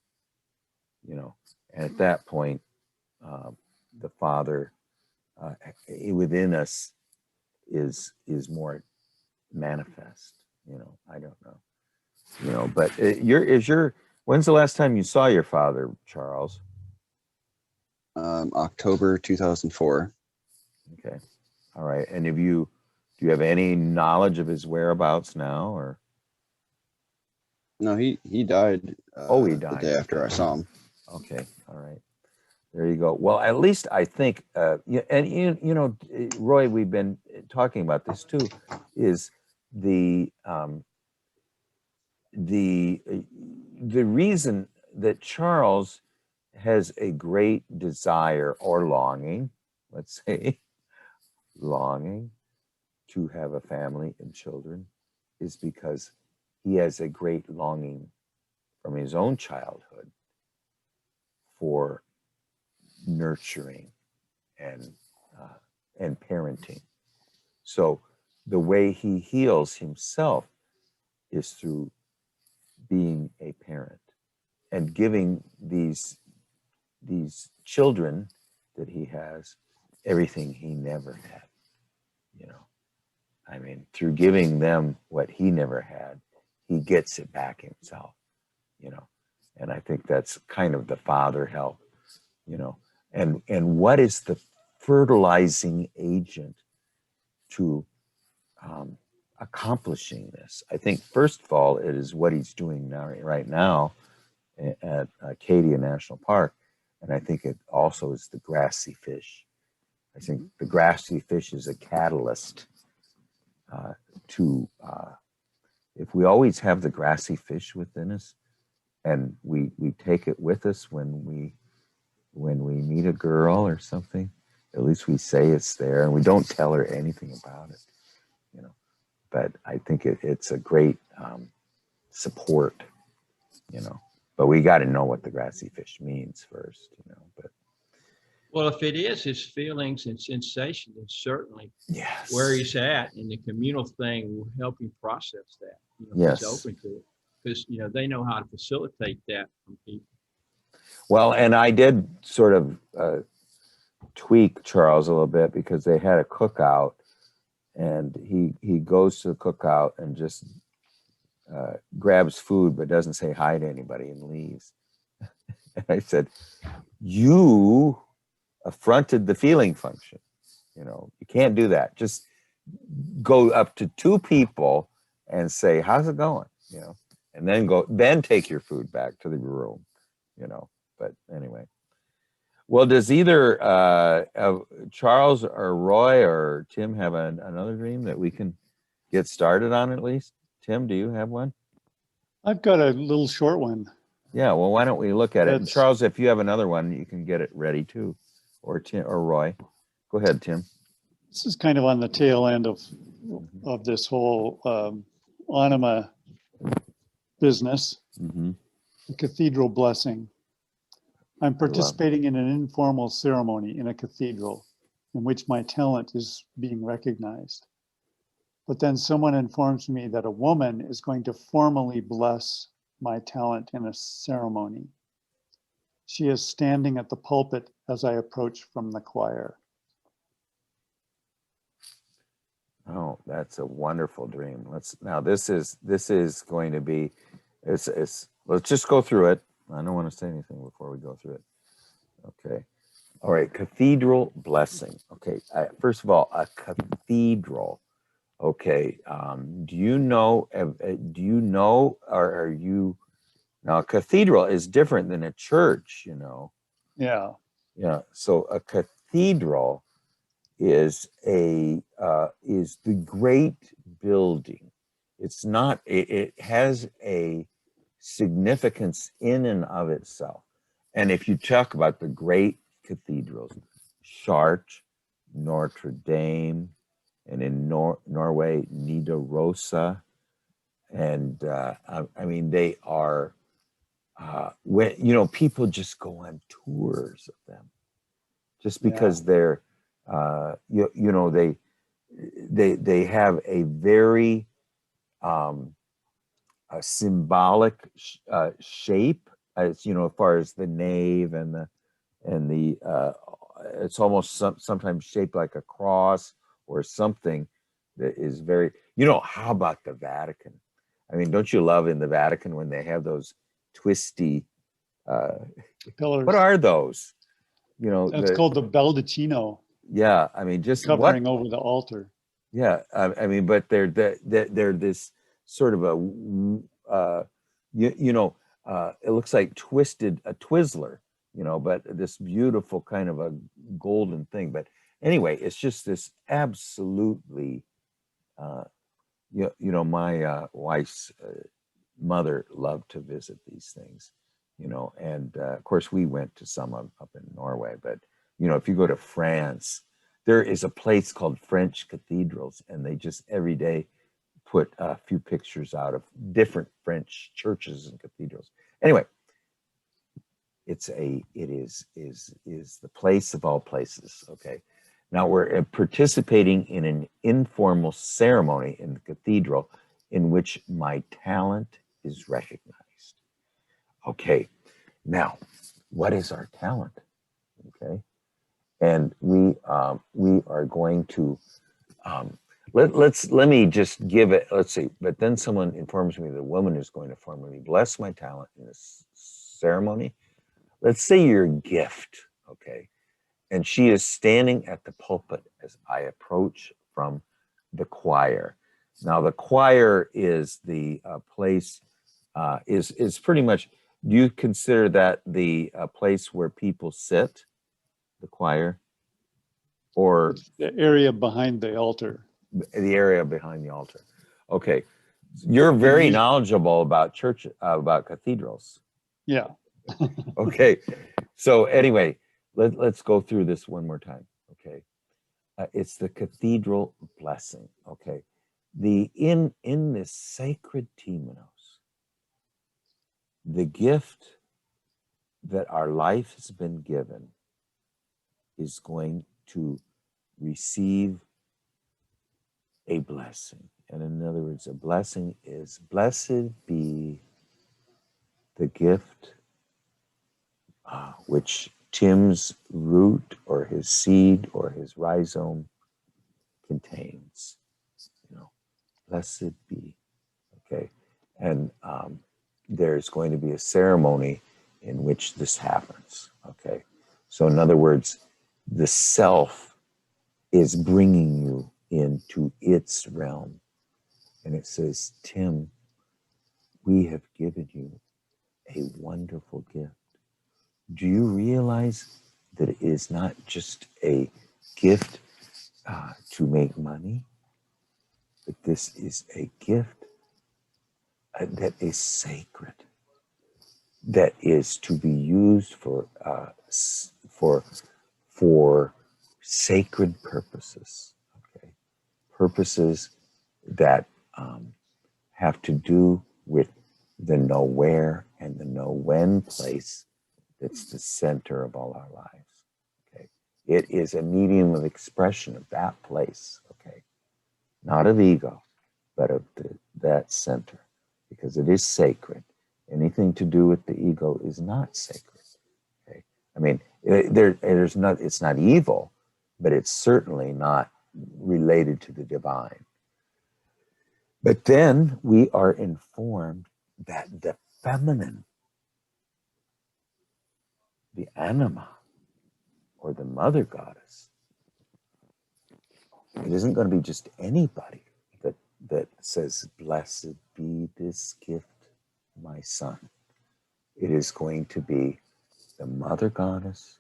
you know. And at that point, the Father within us is more manifest. You know, I don't know, you know, but when's the last time you saw your father, Charles? October 2004. Okay, all right. And do you have any knowledge of his whereabouts now, or? No, he died. He died the day after I saw him. Okay, all right. There you go. Well, at least I think, and you know, Roy, we've been talking about this too, is the reason that Charles has a great desire or longing, let's say, longing to have a family and children, is because he has a great longing from his own childhood for nurturing and parenting. So the way he heals himself is through being a parent and giving these children that he has everything he never had. You know, I mean, through giving them what he never had, he gets it back himself. You know, and I think that's kind of the Father help. You know, and what is the fertilizing agent to accomplishing this? I think first of all, it is what he's doing now, right now, at Acadia National Park, and I think it also is the Grassy Fish. I think the Grassy Fish is a catalyst to. If we always have the Grassy Fish within us, and we take it with us when we meet a girl or something, at least we say it's there, and we don't tell her anything about it, you know. But I think it's a great support, you know. But we got to know what the Grassy Fish means first, you know. But well, if it is his feelings and sensations, then certainly yes, where he's at in the communal thing will help him process that. You know, yes, he's open to it, because you know they know how to facilitate that from people. Well, and I did sort of tweak Charles a little bit, because they had a cookout, and he goes to the cookout and just grabs food but doesn't say hi to anybody and leaves. And I said, you affronted the feeling function. You know, you can't do that. Just go up to two people and say, how's it going? You know, and then take your food back to the room, you know. But anyway, well, does either Charles or Roy or Tim have another dream that we can get started on at least? Tim, do you have one? I've got a little short one. Yeah, well, why don't we look at it? And Charles, if you have another one, you can get it ready too. Or Tim or Roy. Go ahead, Tim. This is kind of on the tail end of this whole anima business, the Cathedral Blessing. I'm participating in an informal ceremony in a cathedral in which my talent is being recognized. But then someone informs me that a woman is going to formally bless my talent in a ceremony. She is standing at the pulpit as I approach from the choir. Oh, that's a wonderful dream. This is going to be, let's just go through it. I don't want to say anything before we go through it. Okay. All right. Cathedral Blessing. Okay. First of all, a cathedral. Okay. Do you know, or are you Now, a cathedral is different than a church, you know. Yeah. Yeah. So a cathedral is the great building. It's not. It has a significance in and of itself. And if you talk about the great cathedrals, Chartres, Notre Dame, and in Norway, Nidarosa, and I mean they are. When you know, people just go on tours of them, just because they're, you know, they have a very a symbolic shape, as you know, as far as the nave and the it's almost sometimes shaped like a cross or something that is very, you know. How about the Vatican? I mean, don't you love in the Vatican when they have those twisty Pillars. what are those? You know, That's called the baldacchino. Yeah, I mean, just covering over the altar. Yeah, I mean, but they're this sort of a you know, it looks like a Twizzler, you know, but this beautiful kind of a golden thing. But anyway, it's just this absolutely, you know, my wife's mother loved to visit these things, you know, and of course we went to some up in Norway. But you know, if you go to France, there is a place called French Cathedrals, and they just every day put a few pictures out of different French churches and cathedrals. Anyway, it is the place of all places. Okay, now we're participating in an informal ceremony in the cathedral in which my talent is recognized. Okay, now what is our talent? Okay, and we are going to let me just give it. Let's see. But then someone informs me the woman is going to formally bless my talent in this ceremony. Let's say your gift, okay, and she is standing at the pulpit as I approach from the choir. Now the choir is the place is pretty much. Do you consider that the place where people sit, the choir, or it's the area behind the altar? The area behind the altar. Okay, you're very knowledgeable about church, about cathedrals. Yeah. Okay, so anyway, let's go through this one more time. Okay, it's the Cathedral Blessing. Okay, in this sacred temenos, the gift that our life has been given is going to receive a blessing. And in other words, a blessing is, blessed be the gift which Tim's root or his seed or his rhizome contains. You know, blessed be. Okay, and there's going to be a ceremony in which this happens. Okay, so in other words, the self is bringing you into its realm, and it says, Tim, we have given you a wonderful gift. Do you realize that it is not just a gift to make money, but this is a gift that is sacred, that is to be used for sacred purposes, okay? Purposes that have to do with the know where and the know when place that's the center of all our lives. Okay, it is a medium of expression of that place. Okay, not of ego, but of that center, because it is sacred. Anything to do with the ego is not sacred. Okay, I mean, there's not. It's not evil, but it's certainly not related to the divine. But then we are informed that the feminine, the anima, or the mother goddess, it isn't going to be just anybody that says, blessed be this gift, my son. It is going to be the mother goddess,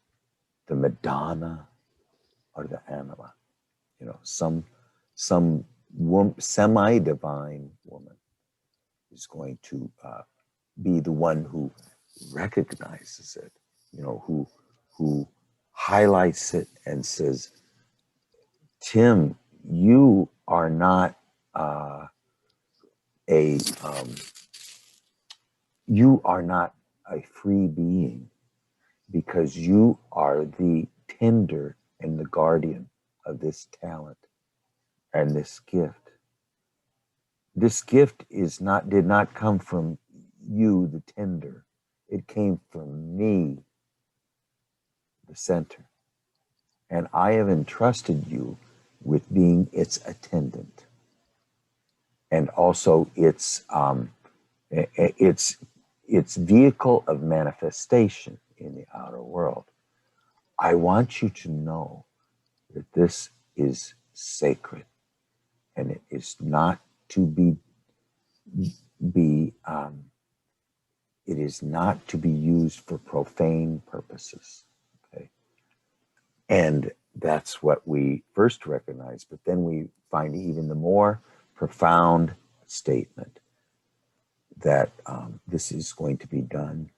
the Madonna, or the Anima. You know, some semi-divine woman is going to be the one who recognizes it, you know, who highlights it and says, Tim, you are not you are not a free being, because you are the tender and the guardian of this talent and this gift. This gift did not come from you, the tender. It came from me, the center. And I have entrusted you with being its attendant, and also its vehicle of manifestation in the outer world. I want you to know that this is sacred, and it is not to be it is not to be used for profane purposes. Okay, and that's what we first recognize. But then we find even the more profound statement that this is going to be done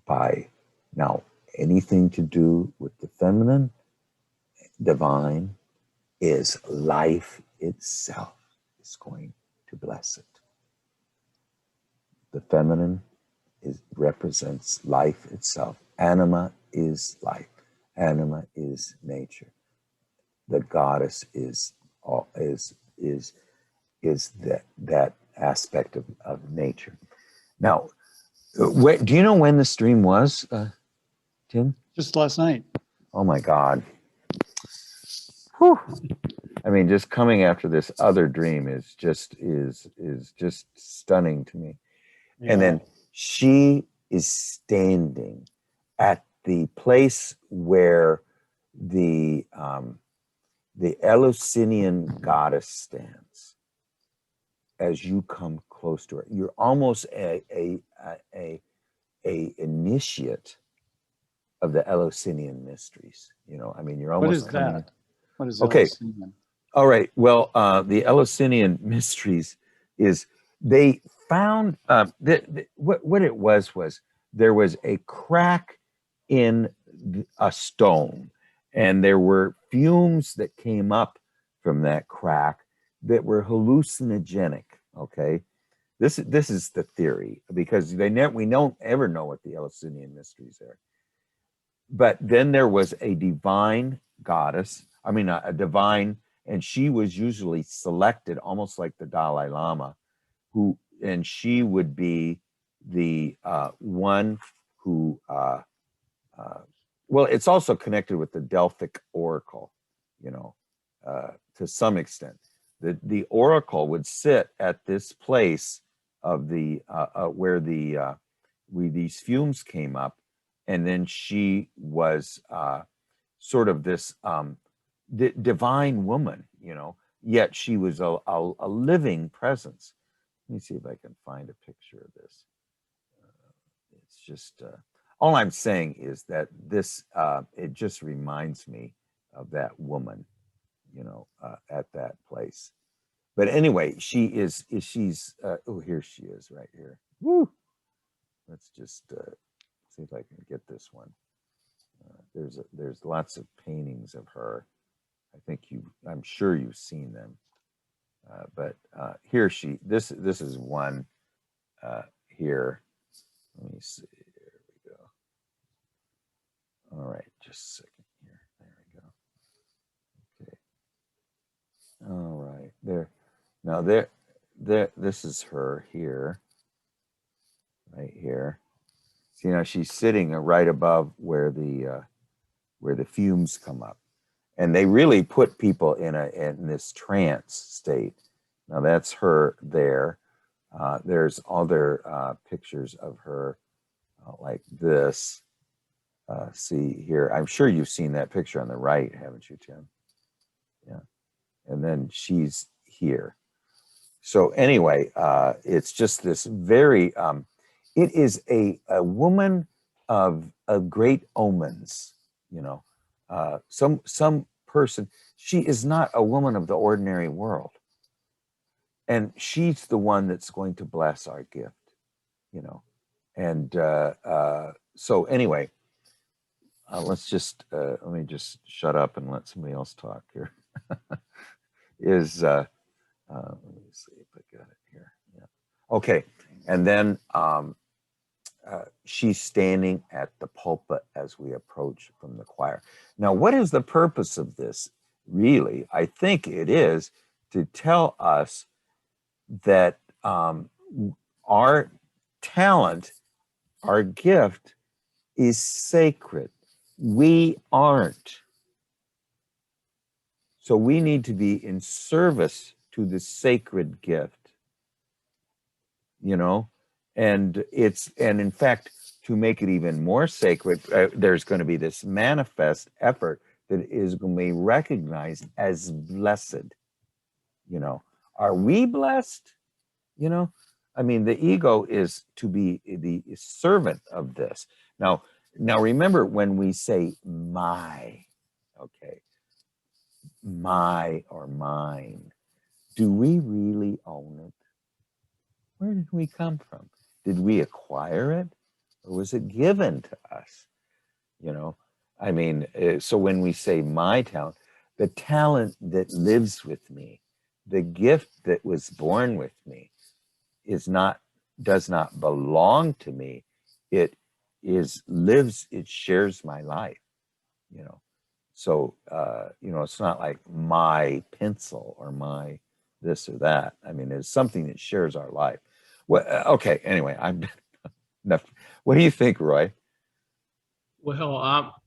by, now, anything to do with the feminine, divine, is life itself is going to bless it. The feminine represents life itself. Anima is life. Anima is nature. The goddess is that aspect of nature. Now, do you know when the stream was, Tim? Just last night. Oh my God. Whew. I mean, just coming after this other dream is just stunning to me. Yeah. And then she is standing at the place where the Eleusinian goddess stands. As you come close to her, you're almost a initiate of the Eleusinian mysteries. You know, I mean, you're almost. What is that? What is okay? Eleusinian? All right. Well, the Eleusinian mysteries is they found what it was there was a crack in a stone, and there were fumes that came up from that crack that were hallucinogenic. Okay, this is the theory, because we don't ever know what the Eleusinian mysteries are. But then there was a divine goddess. I mean, a divine, and she was usually selected, almost like the Dalai Lama, and she would be the one who. Well, it's also connected with the Delphic oracle, you know, to some extent. The oracle would sit at this place of the where these fumes came up, and then she was sort of this divine woman, you know. Yet she was a living presence. Let me see if I can find a picture of this. It's just all I'm saying is that this it just reminds me of that woman, you know, at that place. But anyway, she's oh, here she is right here. Woo! Let's just see if I can get this one. There's lots of paintings of her. I'm sure you've seen them. But here this is one here. Let me see. There we go. All right, just a second here. There we go. Okay. All right, there. Now this is her here. Right here. See, now she's sitting right above where the fumes come up, and they really put people in this trance state. Now that's her there. There's other pictures of her like this. See here, I'm sure you've seen that picture on the right, haven't you, Tim? Yeah. And then she's here. So anyway, it's just this very, it is a woman of great omens, you know. Some person, she is not a woman of the ordinary world. And she's the one that's going to bless our gift, you know. And so anyway, let's just, let me just shut up and let somebody else talk here. Let me see if I got it here. Yeah. Okay. And then she's standing at the pulpit as we approach from the choir. Now, what is the purpose of this? Really, I think it is to tell us that our talent, our gift is sacred. We aren't. So we need to be in service to the sacred gift, you know, and in fact, to make it even more sacred, there's going to be this manifest effort that is going to be recognized as blessed, you know. Are we blessed? You know, I mean, the ego is to be the servant of this. Now remember when we say my, okay, my or mine, do we really own it? Where did we come from? Did we acquire it, or was it given to us? You know, I mean, so when we say my talent, the talent that lives with me, the gift that was born with me, does not belong to me. It shares my life, you know. So you know, it's not like my pencil or my this or that. I mean, it's something that shares our life. Well, okay, anyway, I'm enough. What do you think, Roy? Well,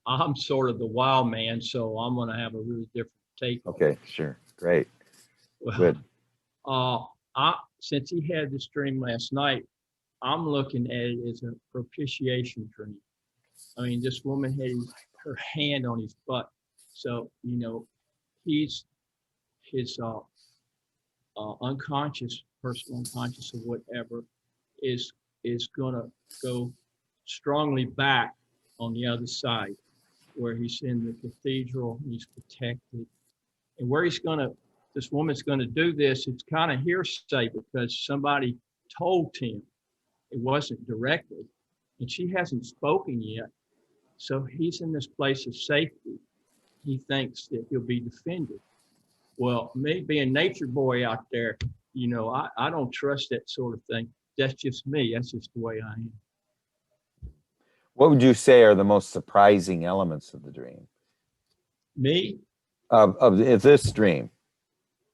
I'm sort of the wild man, so I'm going to have a really different take. Okay, sure, great, well, good. Since he had this dream last night, I'm looking at it as a propitiation dream. I mean, this woman had her hand on his butt, so you know, his unconscious, personal unconscious or whatever, is gonna go strongly back on the other side, where he's in the cathedral, he's protected, and where this woman's gonna do this, it's kind of hearsay because somebody told him. It wasn't directly, and she hasn't spoken yet. So he's in this place of safety. He thinks that he'll be defended. Well, me being nature boy out there, you know, I don't trust that sort of thing. That's just me. That's just the way I am. What would you say are the most surprising elements of the dream? Me? Of this dream?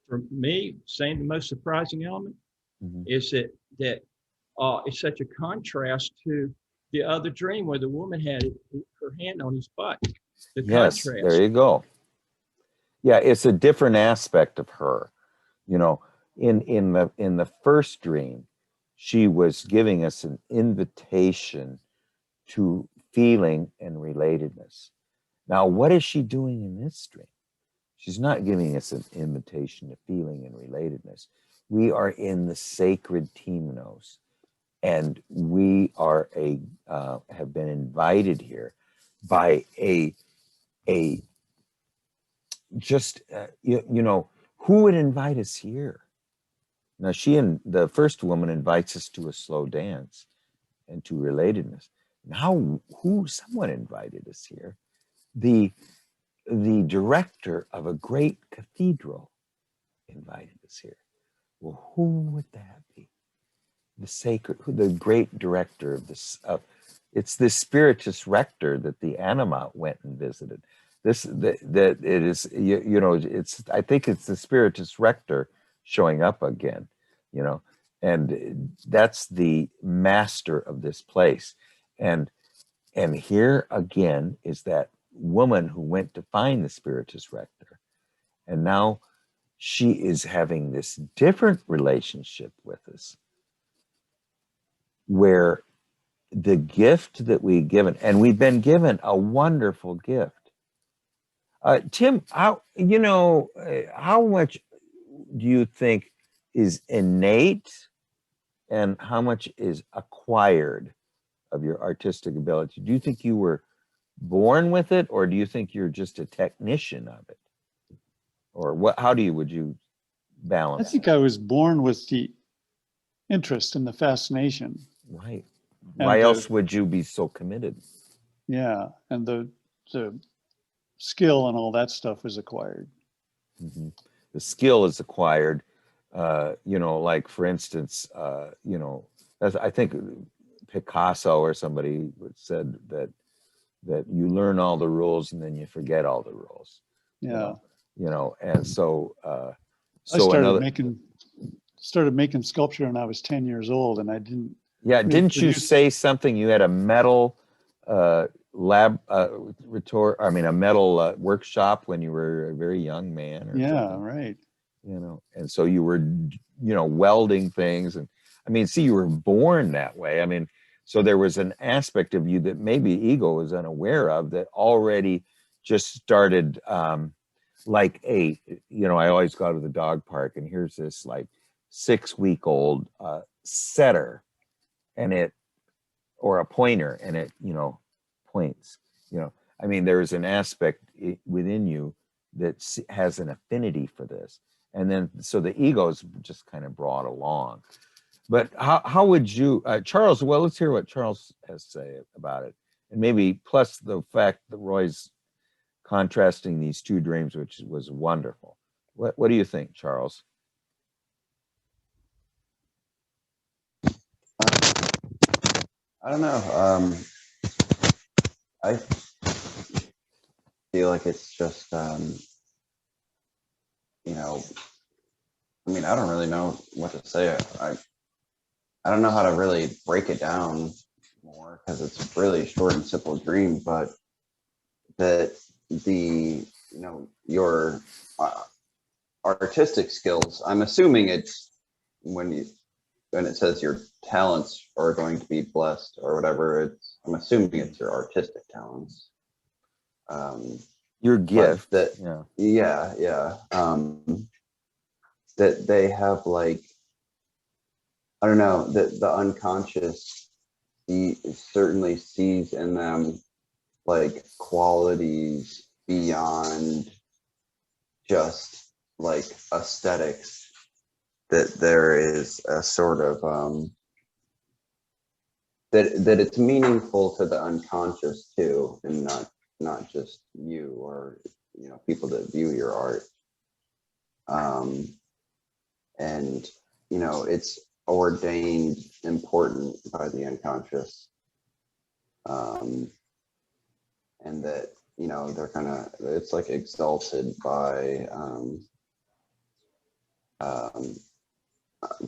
For me, saying the most surprising element is that it's such a contrast to the other dream where the woman had her hand on his butt. The contrast. There you go. Yeah, it's a different aspect of her. You know, in the first dream, she was giving us an invitation to feeling and relatedness. Now, what is she doing in this dream? She's not giving us an invitation to feeling and relatedness. We are in the sacred temenos, and we are have been invited here by you know, who would invite us here? Now, the first woman invites us to a slow dance and to relatedness. Now, someone invited us here. The director of a great cathedral invited us here. Well, who would that be? The great director of this. It's the spiritus rector that the anima went and visited. It is, you know, I think it's the spiritus rector showing up again, you know, and that's the master of this place. And here again is that woman who went to find the spiritus rector, and now she is having this different relationship with us, where the gift that we've given, and we've been given a wonderful gift. Tim, how much do you think is innate and how much is acquired of your artistic ability? Do you think you were born with it, or do you think you're just a technician of it? Or what, how would you I balance think it? I was born with the interest and the fascination. Right. And Why else would you be so committed? Yeah, and the skill and all that stuff was acquired. Mm-hmm. The skill is acquired. You know, like for instance, you know, I think Picasso or somebody said that you learn all the rules and then you forget all the rules. Yeah. You know, and so I so started making sculpture when I was 10 years old, and I didn't. Yeah, really didn't you produce- say something? You had a metal a metal workshop when you were a very young man or Yeah, something. right. You know, and so you were, you know, welding things, and I mean, see, you were born that way. I mean, so there was an aspect of you that maybe ego was unaware of that already just started, like you know, I always go to the dog park, and here's this like 6-week-old setter, and it, or a pointer, and it, you know, points. You know, I mean, there's an aspect within you that has an affinity for this, and then so the ego is just kind of brought along. But how would you, Charles? Well, let's hear what Charles has to say about it, and maybe plus the fact that Roy's contrasting these two dreams, which was wonderful. What do you think, Charles? I don't know. I feel like it's just, you know, I mean, I don't really know what to say. I don't know how to really break it down more because it's really short and simple dream, but that the, you know, your artistic skills, I'm assuming it's when it says your talents are going to be blessed or whatever, I'm assuming it's your artistic talents. Your gift. That, yeah. That they have, like, I don't know, that the unconscious certainly sees in them like qualities beyond just like aesthetics, that there is a sort of that it's meaningful to the unconscious too, and not just you or, you know, people that view your art. And, you know, it's ordained important by the unconscious. And that, you know, they're kind of, it's like exalted by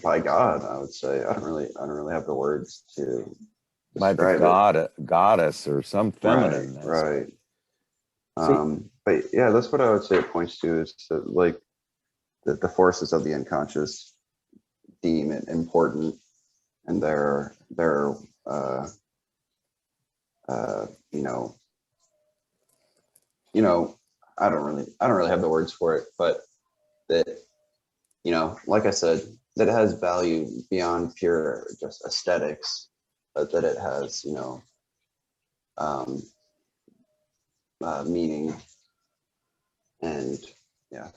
God, I would say. I don't really have the words to By describe the goddess or some feminine. Right. But yeah, that's what I would say it points to, is that, like, the forces of the unconscious deem it important, and they're you know, I don't really have the words for it, but that, you know, like I said, that it has value beyond pure just aesthetics, but that it has, you know, meaning. And yeah,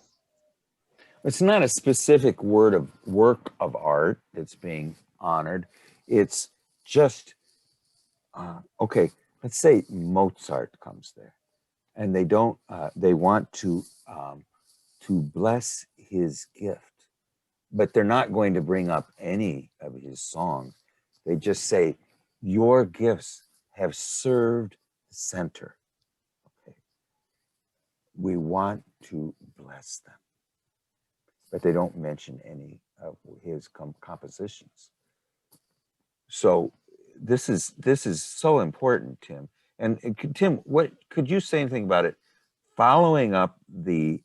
It's not a specific work of art that's being honored. It's just okay. Let's say Mozart comes there, and they don't. They want to bless his gift, but they're not going to bring up any of his songs. They just say, "Your gifts have served the center. Okay, we want to bless them." But they don't mention any of his compositions. So this is so important, Tim. And Tim, what could you say anything about it? Following up the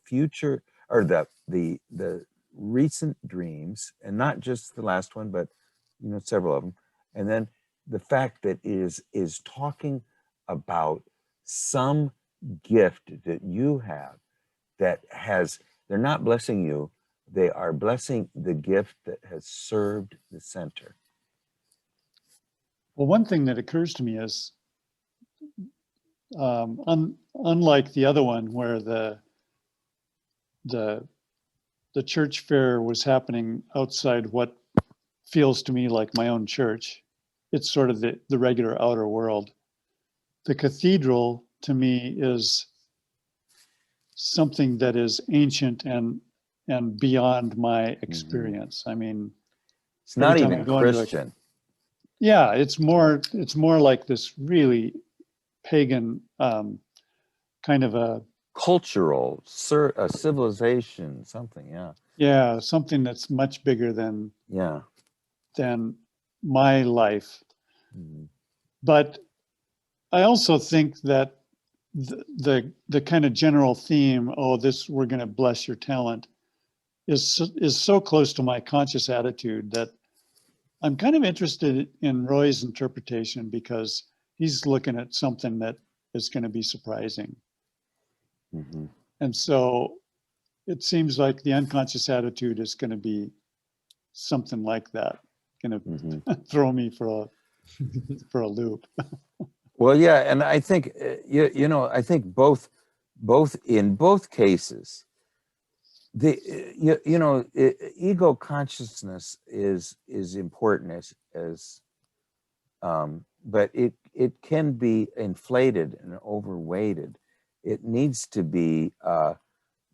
future, or the recent dreams, and not just the last one, but, you know, several of them, and then the fact that is talking about some gift that you have that has, they're not blessing you, they are blessing the gift that has served the center. Well, one thing that occurs to me is, unlike the other one where the church fair was happening outside what feels to me like my own church, it's sort of the regular outer world. The cathedral to me is something that is ancient and beyond my experience. I mean, It's not every time even I go into Christian. yeah, it's more like this really pagan kind of a Cultural, a civilization, something, yeah. yeah, something that's much bigger than Yeah. my life. Mhm. But I also think that the kind of general theme, oh, this, we're going to bless your talent, is so close to my conscious attitude that I'm kind of interested in Roy's interpretation, because he's looking at something that is going to be surprising. Mhm. And so it seems like the unconscious attitude is going to be something like that, going to Mhm. throw me for a loop. Well, yeah, and I think you know, I think both in both cases, you know, ego consciousness is important as but it can be inflated and overweighted. It needs to be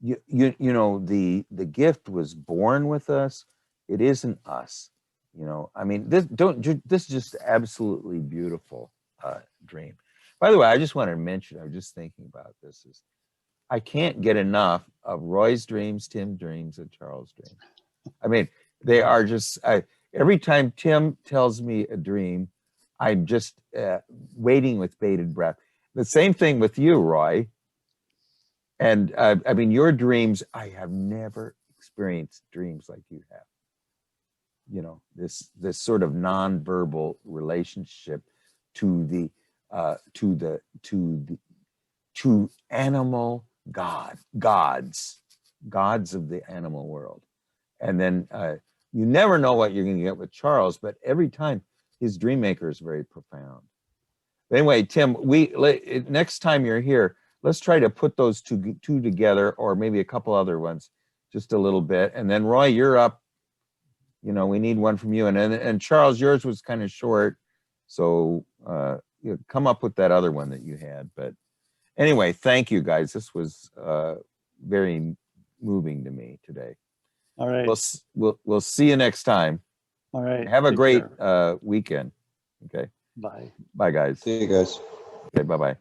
you know, the gift was born with us. It isn't us. You know, I mean, this is just absolutely beautiful dream. By the way, I just wanted to mention, I was just thinking about this, is I can't get enough of Roy's dreams, Tim's dreams, and Charles' dreams. I mean, they are just, every time Tim tells me a dream, I'm just waiting with bated breath. The same thing with you, Roy. And I mean, your dreams, I have never experienced dreams like you have. You know, this sort of nonverbal relationship to the to animal gods of the animal world. And then you never know what you're going to get with Charles, but every time his dream maker is very profound. But anyway, Tim, next time you're here, let's try to put those two together, or maybe a couple other ones, just a little bit. And then Roy, you're up. You know, we need one from you. And Charles, yours was kind of short, so you know, come up with that other one that you had. But anyway, thank you guys. This was very moving to me today. All right. We'll see you next time. All right. Have a Take great care. weekend. Okay. Bye. Bye, guys. See you guys. Okay. Bye-bye.